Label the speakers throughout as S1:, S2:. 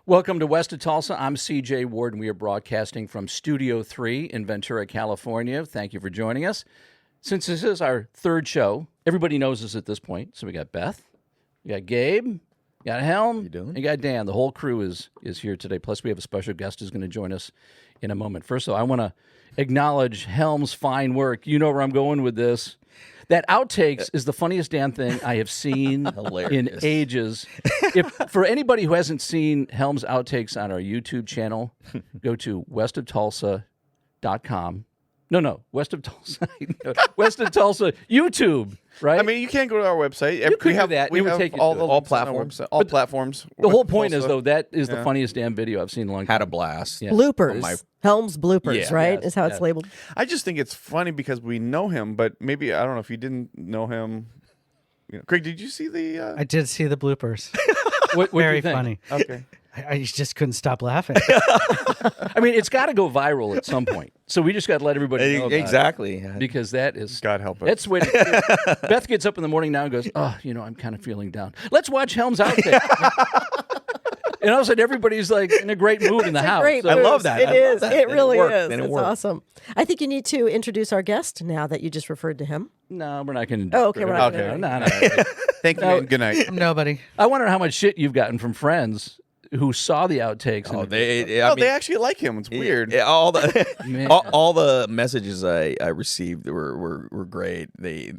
S1: Welcome to West of Tulsa. I'm CJ Ward, and we are broadcasting from Studio 3 in Ventura, California. Thank you for joining us. Since this is our third show, everybody knows us at this point. So we got Beth, we got Gabe, we got Helm, and we got Dan. The whole crew is here today. Plus, we have a special guest who's going to join us in a moment. First of all, I want to acknowledge Helm's fine work. You know where I'm going with this. That outtakes is the funniest damn thing I have seen in ages. For anybody who hasn't seen Helm's outtakes on our YouTube channel, go to westoftulsa.com. No, West of Tulsa. West of Tulsa YouTube, right?
S2: I mean, you can't go to our website.
S1: You could do that.
S2: We have all platforms. All platforms.
S1: The whole point is, though, that is the funniest damn video I've seen in a long time.
S3: Had a blast.
S4: Yeah. Bloopers. Helm's bloopers, right? Is how it's labeled.
S2: I just think it's funny because we know him, but maybe, I don't know if you didn't know him. You know, Craig, did you see the...
S5: I did see the bloopers.
S1: What
S5: Very funny.
S2: Okay.
S5: I just couldn't stop laughing.
S1: I mean, it's got to go viral at some point. So we just got to let everybody know about it, because that is...
S2: God help us.
S1: That's the way to, Beth gets up in the morning now and goes, I'm kind of feeling down. Let's watch Helm's outtake. And all of a sudden, everybody's like in a great mood in the house.
S4: Great
S1: So
S4: I
S3: love that.
S4: It is. It really
S3: worked.
S4: is.
S3: Then it
S4: It's
S3: worked.
S4: awesome. I think you need to introduce our guest now that you just referred to him.
S1: No, we're not going to do
S4: Oh, okay. We're not
S2: Okay.
S4: gonna.
S1: No.
S2: Thank you and good night.
S5: Nobody.
S1: I wonder how much shit you've gotten from friends who saw the outtakes.
S3: Oh,
S1: and
S3: they
S2: actually like him. It's weird.
S3: Yeah, all the
S1: Man.
S3: all the messages I received were great. They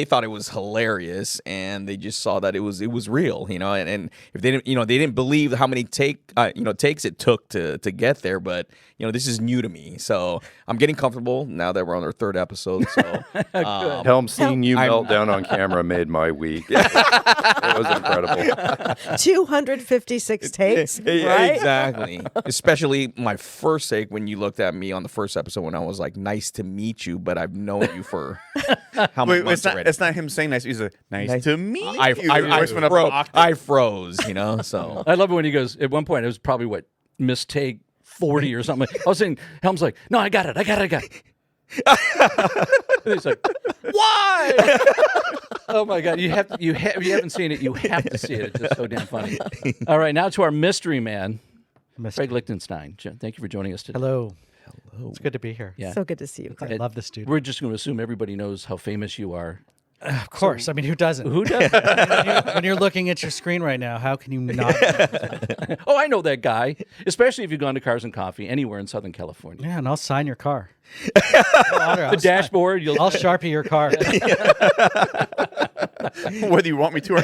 S3: thought it was hilarious, and they just saw that it was real, And if they didn't believe how many takes it took to get there, but this is new to me, so I'm getting comfortable now that we're on our third episode. So
S6: Helm, seeing you melt down on camera made my week. It was incredible.
S4: 256 takes, right?
S3: Exactly. Especially my first take when you looked at me on the first episode when I was like, "Nice to meet you," but I've known you for how many months already.
S2: It's not him saying nice. He's like, nice to meet you.
S3: I froze, So
S1: I love it when he goes, at one point, it was probably, mistake 40 or something. I was saying, Helm's like, no, I got it. And he's like, why? Oh my God! You haven't seen it. You have to see it. It's just so damn funny. All right, now to our mystery man, Craig Lichtenstein. Thank you for joining us today.
S5: Hello. It's good to be here.
S1: Yeah.
S4: So good to see you, Craig.
S5: I love the studio.
S1: We're just going to assume everybody knows how famous you are.
S5: Of course. I mean, who doesn't?
S1: Who doesn't?
S5: When you're looking at your screen right now, how can you not?
S1: Oh, I know that guy. Especially if you've gone to Cars and Coffee anywhere in Southern California.
S5: Yeah, and I'll sign your car.
S1: The dashboard.
S5: I'll Sharpie your car.
S2: Whether you want me to or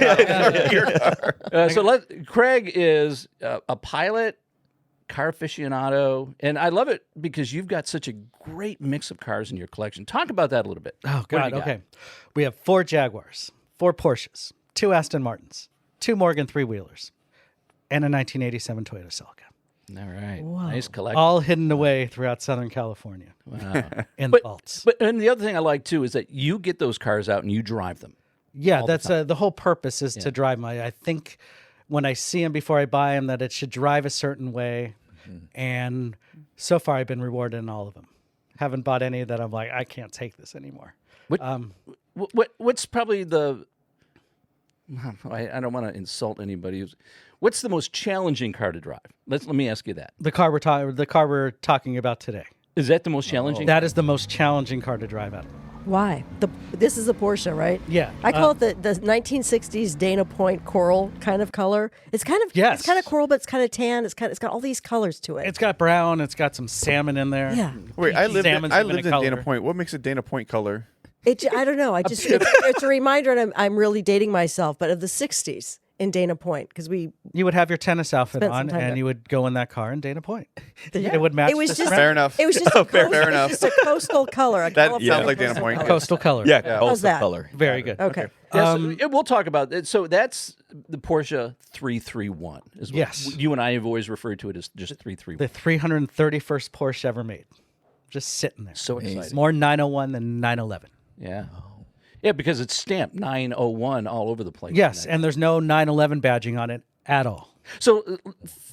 S2: not.
S1: Craig is a pilot, car aficionado, and I love it because you've got such a great mix of cars in your collection. Talk about that a little bit.
S5: Oh,
S1: What do you
S5: God.
S1: got?
S5: Okay. We have 4 Jaguars, 4 Porsches, 2 Aston Martins, 2 Morgan 3-wheelers, and a 1987 Toyota Celica.
S1: All right.
S4: Whoa.
S1: Nice collection.
S5: All hidden away throughout Southern California
S1: Wow.
S5: in the vaults.
S1: And the other thing I like, too, is that you get those cars out and you drive them.
S5: Yeah, that's the whole purpose is to drive my. I think when I see them before I buy them, that it should drive a certain way, and so far I've been rewarded in all of them. Haven't bought any that I'm like I can't take this anymore.
S1: What's probably the? I don't want to insult anybody. What's the most challenging car to drive? Let me ask you that.
S5: The car we're talking about today.
S1: Is that the most challenging?
S5: That is the most challenging car to drive out of them.
S4: Why? This is a Porsche, right?
S5: Yeah.
S4: I call it the 1960s Dana Point coral kind of color. It's kind of
S5: Yes.
S4: It's kind of coral, but it's kind of tan. It's got all these colors to it.
S5: It's got brown. It's got some salmon in there.
S4: Yeah.
S2: Wait, I lived in
S5: Salmon's
S2: Dana
S5: color.
S2: Point. What makes a Dana Point color?
S4: I don't know. It's a reminder, and I'm really dating myself, but of the 60s in Dana Point because we.
S5: You would have your tennis outfit
S4: Spent some
S5: on,
S4: time
S5: and
S4: there.
S5: you would go in that car in Dana Point.
S4: Yeah.
S5: It would match.
S4: It was
S5: the
S4: just
S5: surround-
S2: Fair enough.
S4: It was just
S2: Fair enough.
S4: Just a coastal color. A
S2: That
S4: California
S2: sounds like Dana
S4: coastal
S2: Point.
S4: color.
S5: coastal color.
S4: How's
S3: also
S4: that?
S3: color.
S5: Very good.
S4: Okay.
S1: Yeah, so we'll talk about it. So that's the Porsche 331. Is what
S5: Yes.
S1: You and I have always referred to it as just 331.
S5: The 331st Porsche ever made. Just sitting there.
S1: So exciting.
S5: It's more 901 than 911.
S1: Yeah. Yeah, because it's stamped 901 all over the place.
S5: Yes, and there's no 911 badging on it at all.
S1: So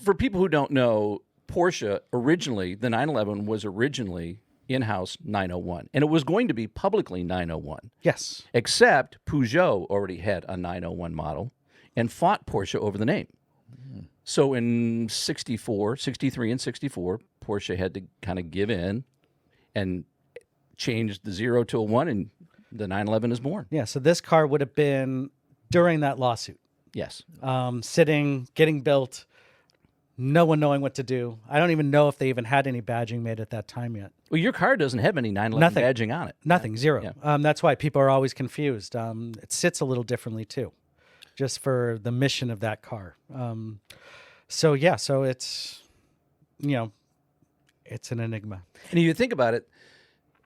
S1: for people who don't know, Porsche originally, the 911 was originally in-house 901, and it was going to be publicly 901.
S5: Yes.
S1: Except Peugeot already had a 901 model and fought Porsche over the name. So in 63 and 64, Porsche had to kind of give in and change the 0 to a 1, and the 911 is born.
S5: Yeah, so this car would have been during that lawsuit,
S1: Yes.
S5: sitting, getting built, no one knowing what to do. I don't even know if they even had any badging made at that time yet.
S1: Well, your car doesn't have any 911
S5: Nothing.
S1: badging on it.
S5: Nothing, zero.
S1: Yeah.
S5: That's why people are always confused. It sits a little differently too, just for the mission of that car. So it's, it's an enigma.
S1: And you think about it,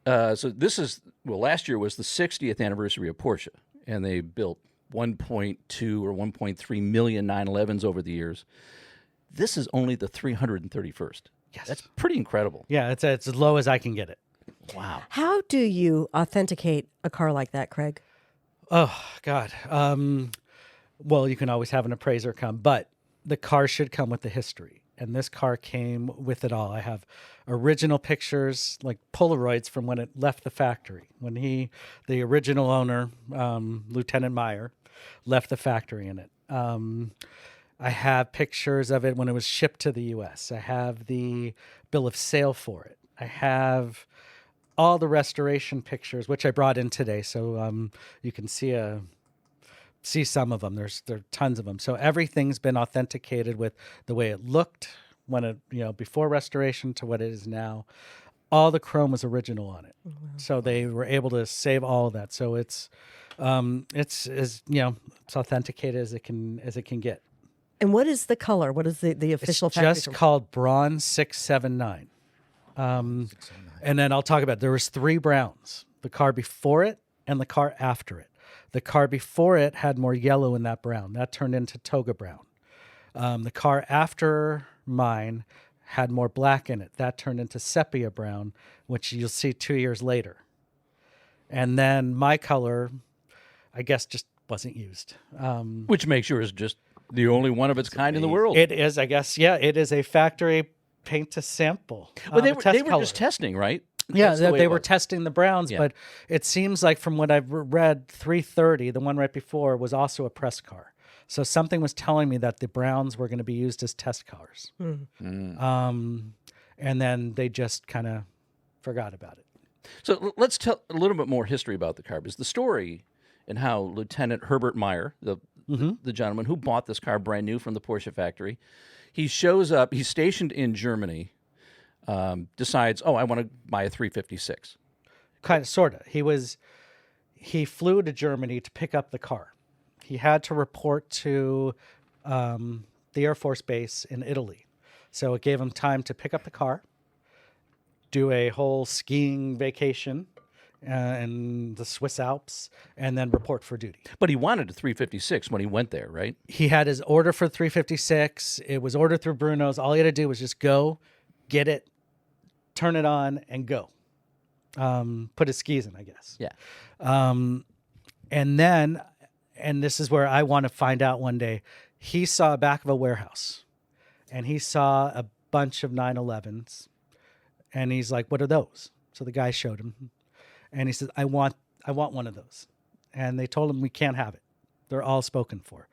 S1: so this is, last year was the 60th anniversary of Porsche, and they built 1.2 or 1.3 million 911s over the years. This is only the 331st.
S5: Yes.
S1: That's pretty incredible.
S5: Yeah, it's as low as I can get it.
S1: Wow.
S4: How do you authenticate a car like that, Craig?
S5: Oh, God. Well, you can always have an appraiser come, but the car should come with the history. And this car came with it all. I have original pictures, like Polaroids from when it left the factory. When the original owner, Lieutenant Meyer, left the factory in it. I have pictures of it when it was shipped to the U.S. I have the bill of sale for it. I have all the restoration pictures, which I brought in today. So you can see some of them. There are tons of them. So everything's been authenticated with the way it looked when it, before restoration to what it is now. All the chrome was original on it. Wow. So they were able to save all of that. So it's as it's authenticated as it can get.
S4: And what is the color? What is the official
S5: It's
S4: factory
S5: just
S4: color?
S5: called Bronze 679. And then I'll talk about there was 3 browns: the car before it and the car after it. The car before it had more yellow in that brown. That turned into toga brown. The car after mine had more black in it. That turned into sepia brown, which you'll see 2 years later. And then my color, I guess, just wasn't used.
S1: Which makes yours just the only one of its kind in the world.
S5: It is, I guess, it is a factory paint to sample.
S1: But they
S5: test
S1: were
S5: color.
S1: just testing, right?
S5: Yeah,
S1: That's the way
S5: they
S1: it
S5: were
S1: was.
S5: testing the browns,
S1: Yeah.
S5: but it seems like from what I've read, 330, the one right before, was also a press car. So something was telling me that the browns were going to be used as test cars. And then they just kind of forgot about it.
S1: So let's tell a little bit more history about the car, because the story and how Lieutenant Herbert Meyer, the gentleman who bought this car brand new from the Porsche factory, he shows up, he's stationed in Germany, decides, I want to buy a 356.
S5: Kind of, sort of. He flew to Germany to pick up the car. He had to report to the Air Force base in Italy. So it gave him time to pick up the car, do a whole skiing vacation in the Swiss Alps, and then report for duty.
S1: But he wanted a 356 when he went there, right?
S5: He had his order for 356. It was ordered through Bruno's. All he had to do was just go, get it, turn it on, and go. Put his skis in, I guess.
S1: Yeah.
S5: And then, and this is where I want to find out one day, he saw back of a warehouse, and he saw a bunch of 911s, and he's like, "What are those?" So the guy showed him, and he says, I want one of those. And they told him, "We can't have it. They're all spoken for."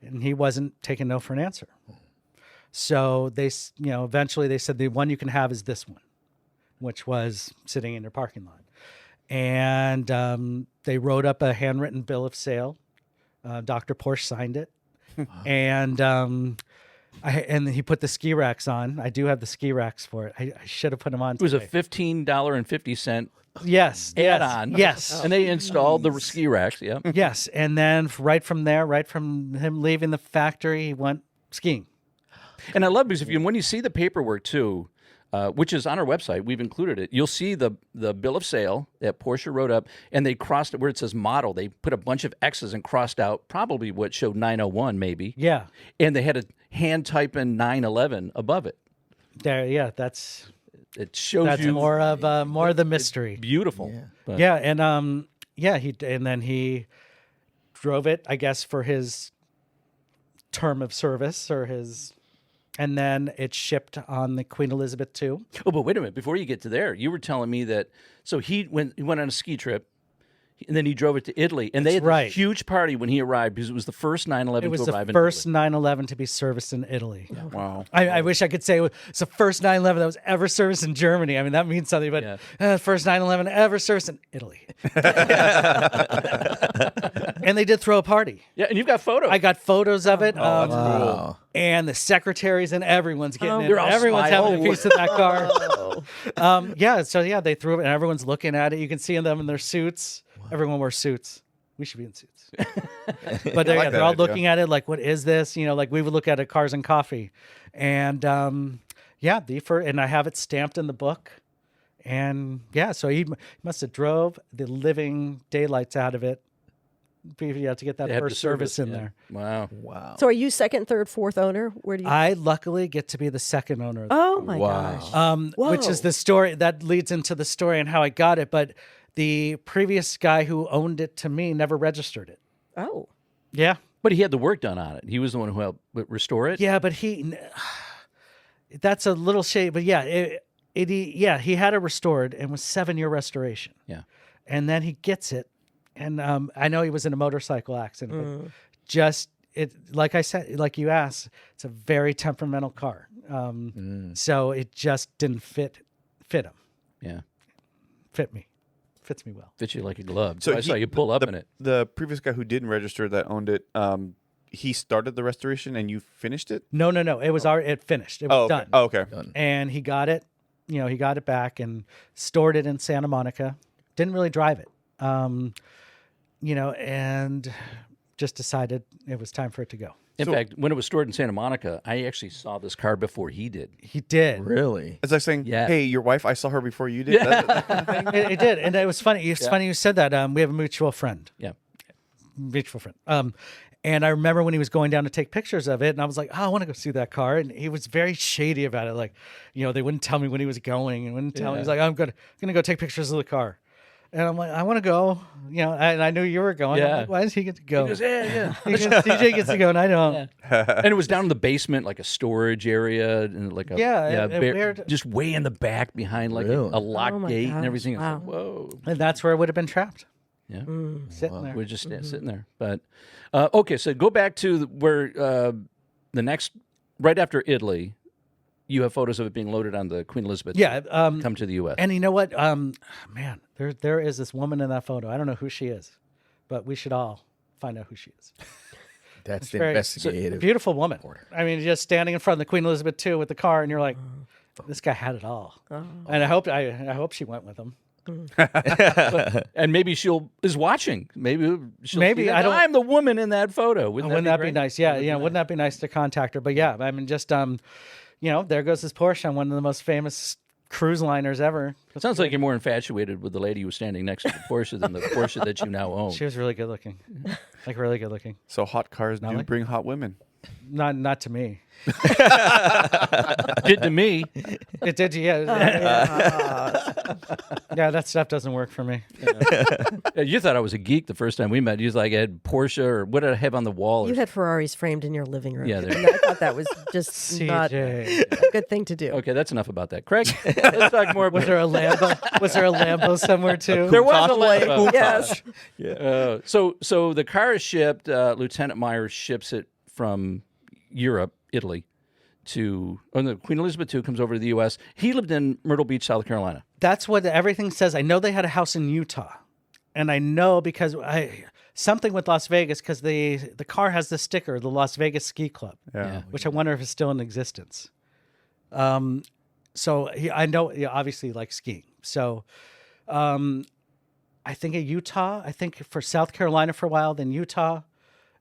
S5: And he wasn't taking no for an answer. So they, eventually they said, the one you can have is this one, which was sitting in your parking lot. And they wrote up a handwritten bill of sale. Dr. Porsche signed it. And he put the ski racks on. I do have the ski racks for it. I should have put them on
S1: It was a
S5: today.
S1: $15.50
S5: Yes.
S1: add-on.
S5: Yes.
S1: And they installed the ski racks, yeah.
S5: Yes. And then right from there, right from him leaving the factory, he went skiing.
S1: And I love because when you see the paperwork too, which is on our website, we've included it. You'll see the bill of sale that Porsche wrote up, and they crossed it where it says model. They put a bunch of X's and crossed out probably what showed 901 maybe.
S5: Yeah.
S1: And they had a hand type in 911 above it.
S5: There. Yeah. That's
S1: It shows you
S5: more of the mystery.
S1: beautiful. But-
S5: Yeah. And he drove it, I guess, for his term of service and then it shipped on the Queen Elizabeth II.
S1: Oh, but wait a minute. Before you get to there, you were telling me that, so he went on a ski trip. and then he drove it to Italy. And they had
S5: right.
S1: a huge party when he arrived because it was the first 911
S5: It was
S1: to arrive
S5: the
S1: in
S5: first
S1: Italy.
S5: 911 to be serviced in Italy.
S2: Wow.
S5: I wish I could say it's the first 911 that was ever serviced in Germany. I mean, that means something, but first 911 ever serviced in Italy. And they did throw a party.
S1: Yeah, and you've got photos.
S5: I got photos of it.
S2: That's cool.
S5: And the secretaries and everyone's getting it.
S1: They're all
S5: Everyone's having a
S1: smiling.
S5: piece of that car. They threw it, and everyone's looking at it. You can see them in their suits. Everyone wears suits. We should be in suits. But they're,
S2: like
S5: they're
S2: that
S5: all
S2: idea.
S5: looking at it like, what is this? You know, like we would look at it, Cars and Coffee. And and I have it stamped in the book. And so he must have drove the living daylights out of it. To get that
S1: They have the
S5: first service in
S1: yeah.
S5: there.
S1: Wow.
S4: So are you second, third, fourth owner? Where do you?
S5: I luckily get to be the second owner of the
S4: Oh my gosh.
S5: which is
S4: Whoa.
S5: the story that leads into the story and how I got it. But the previous guy who owned it to me never registered it.
S4: Oh.
S5: Yeah.
S1: But he had the work done on it. He was the one who helped restore it.
S5: Yeah, but that's a little shade. But he had it restored and was 7-year restoration.
S1: Yeah.
S5: And then he gets it. And I know he was in a motorcycle accident, but like I said, like you asked, it's a very temperamental car. So it just didn't fit him.
S1: Yeah.
S5: Fits me well.
S1: Fits you like a glove.
S2: So
S1: So I saw you pull up in it.
S2: The previous guy who didn't register that owned it, he started the restoration and you finished it?
S5: No. It was already it finished. It was
S2: okay.
S5: done.
S2: Oh, okay.
S5: And he got it. He got it back and stored it in Santa Monica. Didn't really drive it. And just decided it was time for it to go.
S1: In fact, when it was stored in Santa Monica, I actually saw this car before he did.
S5: He did.
S3: Really?
S2: It's like saying,
S1: Yeah.
S2: hey, your wife, I saw her before you did. That kind of thing?
S5: It did. And it was funny. It's funny you said that. We have a mutual friend.
S1: Yeah.
S5: Mutual friend. And I remember when he was going down to take pictures of it, and I was like, I want to go see that car. And he was very shady about it. Like, they wouldn't tell me when he was going and wouldn't tell me. He's like, I'm gonna go take pictures of the car. And I'm like, I want to go, and I knew you were going. I'm
S1: Yeah.
S5: like, why does he get to go?
S1: He goes, yeah.
S5: DJ gets to go, and I don't.
S1: And it was down in the basement, like a storage area, and like a
S5: weird.
S1: just way in the back behind like
S3: Really?
S1: a locked
S4: Oh my
S1: gate and
S4: gosh,
S1: everything. I was
S4: wow.
S1: like, whoa.
S5: And that's where it would have been trapped,
S1: Yeah.
S5: sitting there.
S1: We're just sitting there. But okay, so go back to where the next, right after Italy, you have photos of it being loaded on the Queen Elizabeth.
S5: Yeah.
S1: Come to the U.S.
S5: And you know what? Man, there is this woman in that photo. I don't know who she is, but we should all find out who she is.
S3: That's the
S5: Very-
S3: investigative.
S5: Beautiful woman. I mean, just standing in front of the Queen Elizabeth II with the car, and you're like, this guy had it all. And I hope she went with him.
S1: And maybe is watching. Maybe she'll
S5: Maybe,
S1: see that,
S5: I don't-
S1: I'm the woman in that photo. Wouldn't
S5: Wouldn't that be
S1: great?
S5: nice? Yeah, wouldn't that be nice to contact her? But yeah, I mean, just there goes this Porsche on one of the most famous cruise liners ever.
S1: It sounds like you're more infatuated with the lady who was standing next to the Porsche than the Porsche that you now own.
S5: She was really good looking, like really good looking.
S2: So hot cars do
S5: like-
S2: bring hot women.
S5: Not to me.
S1: Did to me.
S5: It did, yeah. Yeah, that stuff doesn't work for me.
S1: Yeah, you thought I was a geek the first time we met. You was like, I had Porsche or what did I have on the wall?
S4: You had Ferraris framed in your living room.
S1: Yeah, there-
S4: And I thought that was just not
S5: CJ.
S4: a good thing to do.
S1: Okay, that's enough about that. Craig, let's talk more
S5: Was
S1: about
S5: there a Lambo? Was there a Lambo somewhere too?
S1: There was a Lambo.
S4: Yes.
S1: So the car is shipped. Lieutenant Myers ships it from Europe, Italy, to the Queen Elizabeth II comes over to the U.S. He lived in Myrtle Beach, South Carolina.
S5: That's what everything says. I know they had a house in Utah, and I know because something with Las Vegas because the car has the sticker, the Las Vegas Ski Club,
S2: Yeah.
S5: which I wonder if it's still in existence. So I know he obviously likes skiing. So I think Utah. I think for South Carolina for a while, then Utah,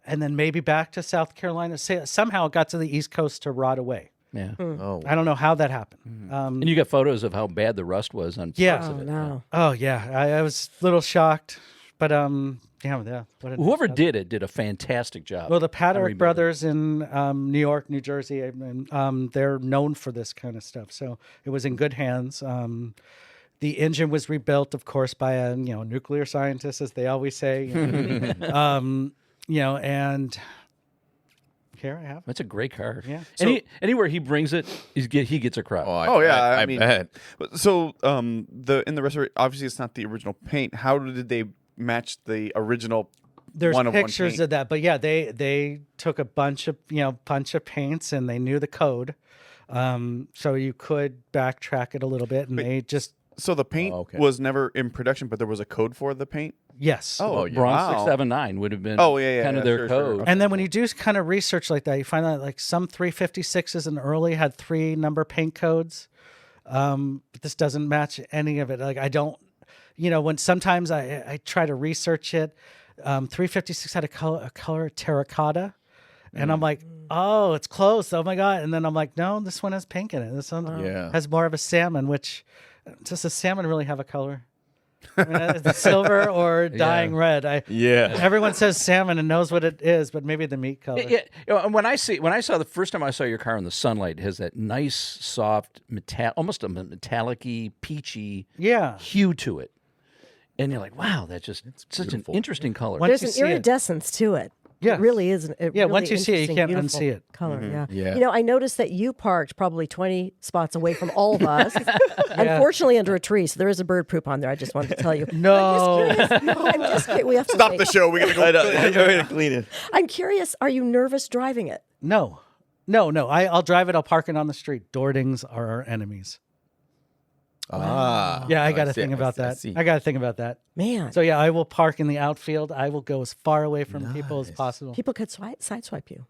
S5: and then maybe back to South Carolina. Somehow it got to the East Coast to rot away.
S1: Yeah.
S3: Oh,
S5: I don't know how that happened.
S1: And you got photos of how bad the rust was on
S5: Yeah.
S1: parts
S4: Oh,
S1: of it.
S4: no.
S5: Oh yeah, I was a little shocked, but yeah. What a
S1: Whoever
S5: nice
S1: did it did a fantastic job.
S5: Well, the
S1: I
S5: Paddock
S1: remember
S5: brothers in New York, New Jersey, and they're known for this kind of stuff. So it was in good hands. The engine was rebuilt, of course, by a nuclear scientist, as they always say. And here I have it.
S1: That's a great car.
S5: Yeah.
S1: Anywhere he brings it, he gets a crowd.
S2: Oh yeah,
S3: I
S2: mean,
S3: bet.
S2: So in the restaurant, obviously it's not the original paint. How did they matched the original.
S5: There's
S2: one of
S5: pictures
S2: one paint.
S5: of that, but yeah, they took a bunch of paints and they knew the code, so you could backtrack it a little bit, and they just
S2: So the paint was never in production, but there was a code for the paint.
S5: yes.
S2: Oh,
S1: Bronze
S2: wow.
S1: 679 would have been kind of their
S2: sure,
S1: code.
S2: sure.
S5: And then when you do kind of research like that, you find out like some 356s and early had 3 number paint codes. But this doesn't match any of it. Like I don't, when sometimes I try to research it, 356 had a color terracotta, and I'm like, oh, it's close. Oh my God. And then I'm like, no, this one has pink in it. This one has more of a salmon, which does the salmon really have a color? I mean, is it silver or dying red? Everyone says salmon and knows what it is, but maybe the meat color.
S1: Yeah, and when I saw the first time I saw your car in the sunlight, it has that nice, soft, almost a metallic-y, peachy hue to it. And you're like, wow, that's just such an interesting color.
S5: Once
S4: There's
S5: you
S4: an
S5: see it-
S4: iridescence to it.
S5: Yeah.
S4: It really is.
S5: Once you see it, you can't unsee it.
S4: Color,
S3: Yeah.
S4: I noticed that you parked probably 20 spots away from all of us. Unfortunately, under a tree, so there is a bird poop on there. I just wanted to tell you.
S5: No.
S4: I'm just curious. We have to
S2: Stop
S4: wait.
S2: the show. We gotta go.
S3: I'm going to clean it.
S4: I'm curious. Are you nervous driving it?
S5: No. I'll drive it. I'll park it on the street. Dordings are our enemies.
S3: Ah.
S5: Yeah, I got to
S3: see,
S5: think about that.
S3: see.
S5: I got to think about that.
S4: Man,
S5: So yeah, I will park in the outfield. I will go as far away from people as possible.
S4: people could sideswipe you.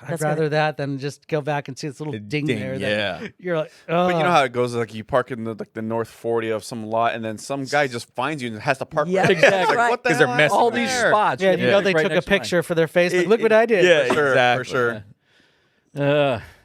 S5: I'd rather that than just go back and see this little ding there. that You're like, oh.
S2: But you know how it goes. Like you park in the North 40 of some lot, and then some guy just finds you and has to park.
S4: Yeah,
S2: right there. It's
S4: right.
S2: like, what the
S3: 'Cause they're
S2: hell
S3: messing
S1: All
S2: happened
S1: these
S2: there?
S1: spots.
S5: Yeah, you know they
S1: right
S5: took a
S1: next to mine.
S5: picture for their Facebook. Look what I did.
S3: Yeah,
S2: Sure,
S3: exactly.
S2: for sure.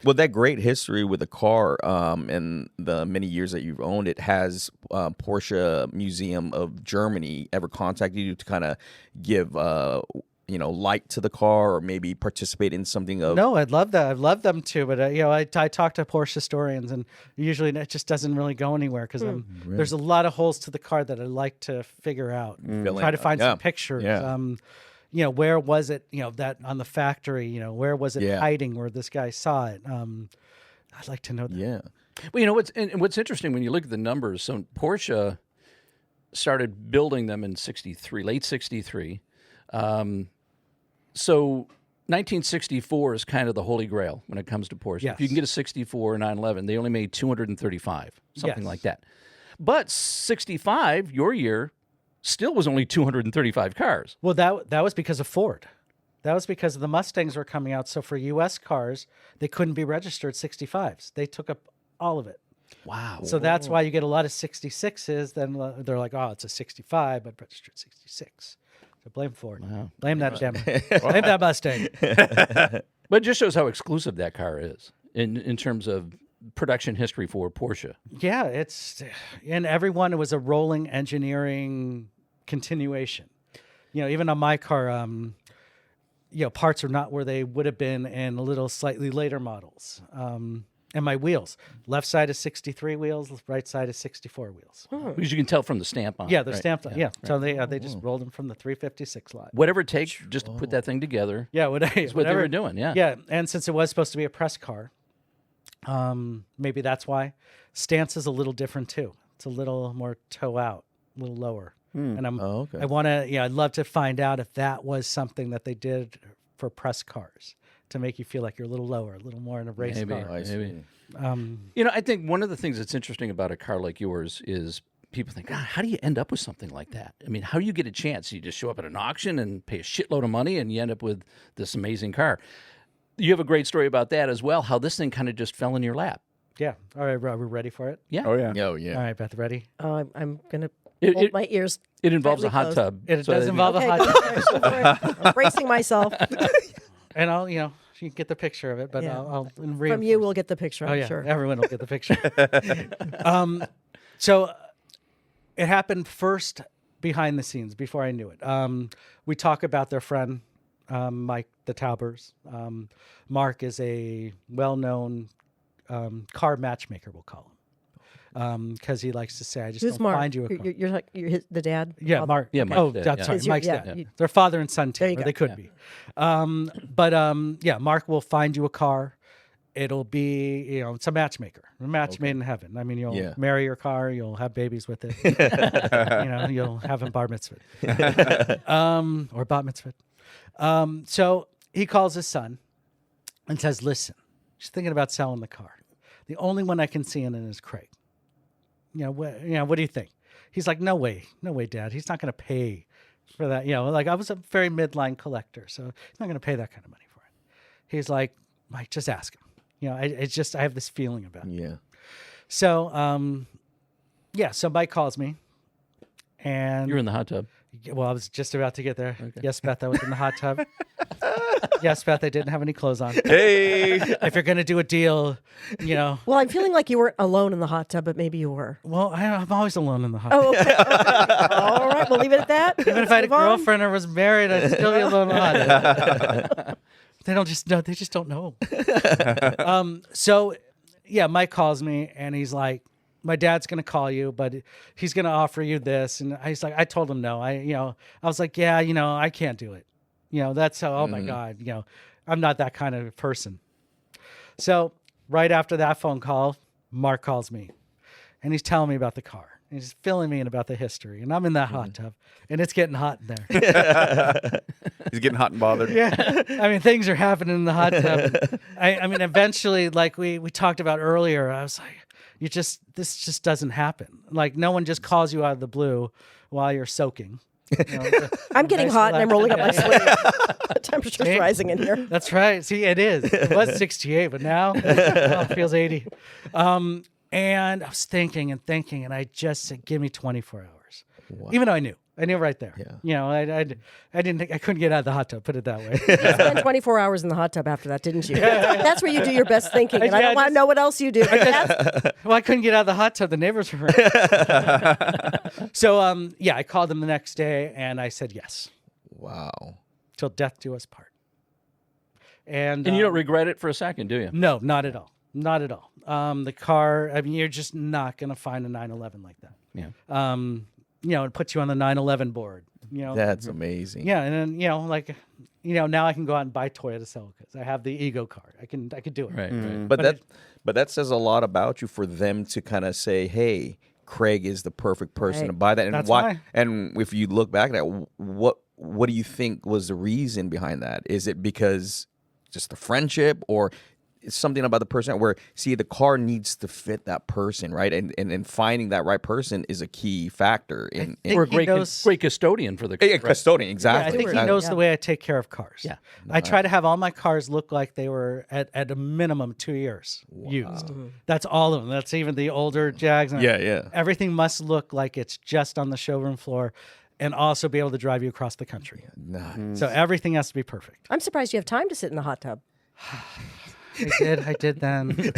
S3: Well, that great history with the car, and the many years that you've owned it, has Porsche Museum of Germany ever contacted you to kind of give light to the car, or maybe participate in something of?
S5: No, I'd love that. I'd love them to, but I talk to Porsche historians, and usually it just doesn't really go anywhere because there's a lot of holes to the car that I like to figure out. Try to find some pictures.
S3: Yeah.
S5: Where was it? That on the factory. Where was it hiding? Where this guy saw it? I'd like to know that.
S3: Yeah.
S1: Well, what's interesting when you look at the numbers. So Porsche started building them in late '63. So 1964 is kind of the holy grail when it comes to Porsche.
S5: Yes.
S1: If you can get a 64 or 911, they only made 235, something
S5: Yes.
S1: like that. But 65, your year, still was only 235 cars.
S5: Well, that was because of Ford. That was because the Mustangs were coming out. So for U.S. cars, they couldn't be registered 65s. They took up all of it.
S1: Wow.
S5: So that's why you get a lot of 66s. Then they're like, oh, it's a 65, but registered 66. So blame Ford.
S1: Wow.
S5: Blame that blame that Mustang.
S1: But it just shows how exclusive that car is in terms of production history for Porsche.
S5: Yeah, and everyone, it was a rolling engineering continuation. Even on my car, parts are not where they would have been in a little slightly later models. And my wheels, left side is 63 wheels, right side is 64 wheels.
S1: Because you can tell from the stamp on it.
S5: Yeah, they're
S1: right?
S5: stamped on. Yeah, so they just rolled them from the 356 lot.
S1: Whatever it takes just to put that thing together.
S5: Yeah,
S1: That's what they were doing, yeah.
S5: Yeah, and since it was supposed to be a press car, maybe that's why. Stance is a little different too. It's a little more toe out, a little lower. And I want to, I'd love to find out if that was something that they did for press cars to make you feel like you're a little lower, a little more in a race
S1: Maybe,
S5: car.
S1: maybe. I think one of the things that's interesting about a car like yours is people think, God, how do you end up with something like that? I mean, how do you get a chance? You just show up at an auction and pay a shitload of money and you end up with this amazing car. You have a great story about that as well, how this thing kind of just fell in your lap.
S5: Yeah. All right, Rob, we're ready for it?
S1: Yeah.
S2: Oh yeah.
S3: Oh yeah.
S5: All right, Beth, ready?
S4: Oh, I'm going to
S1: It-
S4: hold
S1: it-
S4: my ears.
S1: It involves a
S4: tightly
S1: hot
S4: closed.
S1: tub.
S5: It
S1: So
S5: does
S1: that-
S5: involve
S4: Okay,
S5: a hot
S4: go for it, go for it. I'm bracing myself.
S5: And I'll, you can get the picture of it, but
S4: Yeah.
S5: I'll
S4: From
S5: reinforce.
S4: you, we'll get the picture,
S5: Oh
S4: I'm
S5: yeah,
S4: sure.
S5: everyone will get the picture. So it happened first behind the scenes before I knew it. We talk about their friend Mike the Taubers. Mark is a well-known car matchmaker, we'll call him, because he likes to say, "I just
S4: Who's
S5: don't
S4: Mark?
S5: find you a car."
S4: You're the dad?
S5: Yeah,
S4: Father?
S5: Mark.
S1: Yeah, Mike's
S5: oh,
S1: dad,
S5: that's
S1: yeah.
S5: sorry,
S4: Is your-
S5: Mike's
S4: yeah,
S5: dad.
S4: you-
S5: They're father and son
S4: There
S5: team,
S4: you
S5: or
S4: go.
S5: they could be. But Mark will find you a car, it'll be, it's a matchmaker, a match made in heaven. I mean, you'll marry your car, you'll have babies with it, you'll have them bar mitzvah, or bat mitzvah. So he calls his son and says, listen, she's thinking about selling the car. The only one I can see in it is Craig. What do you think? He's like, no way, Dad. He's not going to pay for that. Like I was a very midline collector, so he's not going to pay that kind of money for it. He's like, Mike, just ask him. I have this feeling about it.
S3: Yeah.
S5: So, so Mike calls me, and
S1: You're in the hot tub.
S5: well, I was just about to get there. Okay. Yes, Beth, I was in the hot tub. Yes, Beth, I didn't have any clothes on.
S2: Hey.
S5: If you're going to do a deal,
S4: Well, I'm feeling like you weren't alone in the hot tub, but maybe you were.
S5: Well, I'm always alone in the hot tub.
S4: Oh, okay. All right, we'll leave it at that.
S5: Even if I had a girlfriend or was married, I'd still be alone in the hot tub. They just don't know. So, Mike calls me and he's like, my dad's going to call you, but he's going to offer you this. And he's like, I told him no. I was like, I can't do it. That's how, oh my God, I'm not that kind of person. So right after that phone call, Mark calls me and he's telling me about the car. And he's filling me in about the history. And I'm in that hot tub and it's getting hot in there.
S2: He's getting hot and bothered.
S5: Yeah. I mean, things are happening in the hot tub. I mean, eventually, like we talked about earlier, I was like, this just doesn't happen. Like no one just calls you out of the blue while you're soaking.
S4: I'm getting hot and I'm rolling up my sleeves. The temperature's rising in here.
S5: That's right. See, it is. It was 68, but now it feels 80. And I was thinking, and I just said, give me 24 hours. Wow. Even though I knew right there. Yeah. I didn't think I couldn't get out of the hot tub, put it that way.
S4: You spent 24 hours in the hot tub after that, didn't you? That's where you do your best thinking, and I don't want to know what else you do.
S5: Well, I couldn't get out of the hot tub. The neighbors were hurt. So, I called them the next day, and I said yes.
S3: Wow.
S5: Till death do us part. And
S1: you don't regret it for a second, do you?
S5: No, not at all. Not at all. The car, I mean, you're just not going to find a 911 like that.
S1: Yeah.
S5: It puts you on the 911 board.
S3: That's amazing.
S5: Yeah, and then now I can go out and buy Toyota Celicas. I have the ego card. I can do it.
S1: Right.
S3: But that says a lot about you for them to kind of say, "Hey, Craig is the perfect person to buy that." And
S5: That's
S3: why?
S5: why.
S3: And if you look back at it, what do you think was the reason behind that? Is it because just the friendship, or it's something about the person where, see, the car needs to fit that person, right? And finding that right person is a key factor in
S1: Or a
S5: he knows-
S1: great custodian for the
S3: a custodian. Exactly.
S5: I think he knows the way I take care of cars.
S1: Yeah.
S5: I try to have all my cars look like they were at a minimum 2 years used. That's all of them. That's even the older Jags.
S3: Yeah.
S5: Everything must look like it's just on the showroom floor and also be able to drive you across the country. So everything has to be perfect.
S4: I'm surprised you have time to sit in the hot tub.
S5: I did then. It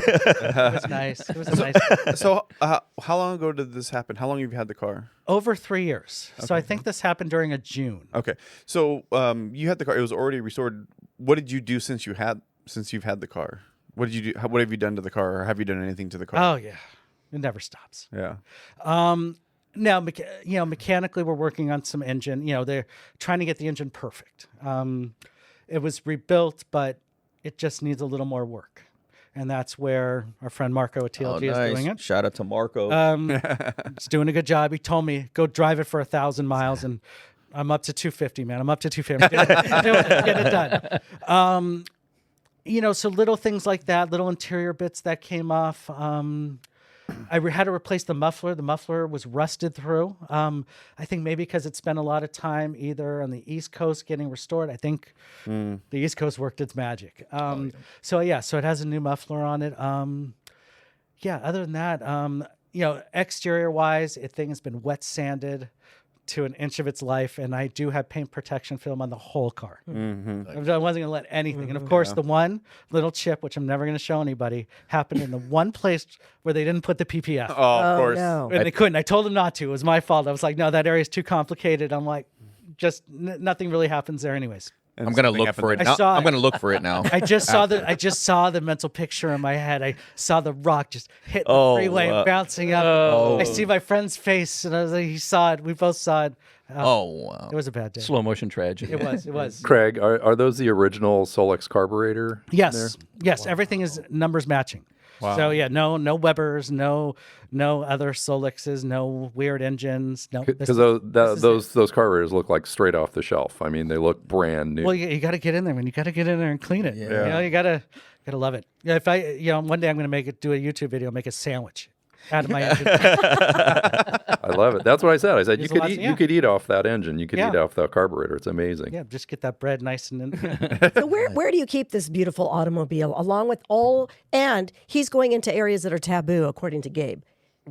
S5: was nice. It was a nice.
S2: So how long ago did this happen? How long have you had the car?
S5: Over 3 years. So I think this happened during a June.
S2: Okay. So you had the car. It was already restored. What did you do since you've had the car? What did you do? What have you done to the car? Or have you done anything to the car?
S5: Oh yeah, it never stops.
S2: Yeah.
S5: Now, mechanically, we're working on some engine. They're trying to get the engine perfect. It was rebuilt, but it just needs a little more work. And that's where our friend Marco at TLG is doing it.
S3: Shout out to Marco.
S5: He's doing a good job. He told me, go drive it for 1,000 miles. And I'm up to 250, man. I'm up to 250. Get it done. So little things like that, little interior bits that came off. I had to replace the muffler. The muffler was rusted through. I think maybe because it spent a lot of time either on the East Coast getting restored. I think the East Coast worked its magic. So it has a new muffler on it. Other than that, exterior wise, the thing has been wet sanded to an inch of its life, and I do have paint protection film on the whole car. I wasn't going to let anything. And of course, the one little chip, which I'm never going to show anybody, happened in the one place where they didn't put the PPF.
S2: Oh, of course.
S4: No.
S5: And they couldn't. I told them not to. It was my fault. I was like, no, that area is too complicated. I'm like, nothing really happens there anyways.
S3: I'm gonna look for it.
S5: I
S3: Now.
S5: saw
S3: I'm
S5: it.
S3: gonna look for it now.
S5: I just saw the mental picture in my head. I saw the rock just hit the freeway and bouncing up. I see my friend's face, and I was like, he saw it. We both saw it.
S3: Oh wow.
S5: It was a bad day.
S1: Slow motion tragedy.
S5: It was. It was.
S6: Craig, are those the original Solex carburetor?
S5: Yes.
S6: there?
S5: Yes. Everything is numbers matching. So yeah, no Webers, no other Solexes, no weird engines. No.
S6: Because
S5: this is
S6: those carburetors look like straight off the shelf. I mean, they look brand new.
S5: Well, you got to get in there, man. You got to get in there and clean it.
S3: Yeah.
S5: You know, you gotta love it. Yeah, if one day I'm gonna do a YouTube video, make a sandwich out of my engine.
S6: I love it. That's what I said. I said
S5: There's
S6: you
S5: a
S6: could
S5: lot
S6: eat
S5: to-
S6: you could eat off that engine. You could
S5: Yeah.
S6: eat off that carburetor. It's amazing.
S5: Yeah, just get that bread nice and.
S4: So where do you keep this beautiful automobile along with all? And he's going into areas that are taboo, according to Gabe.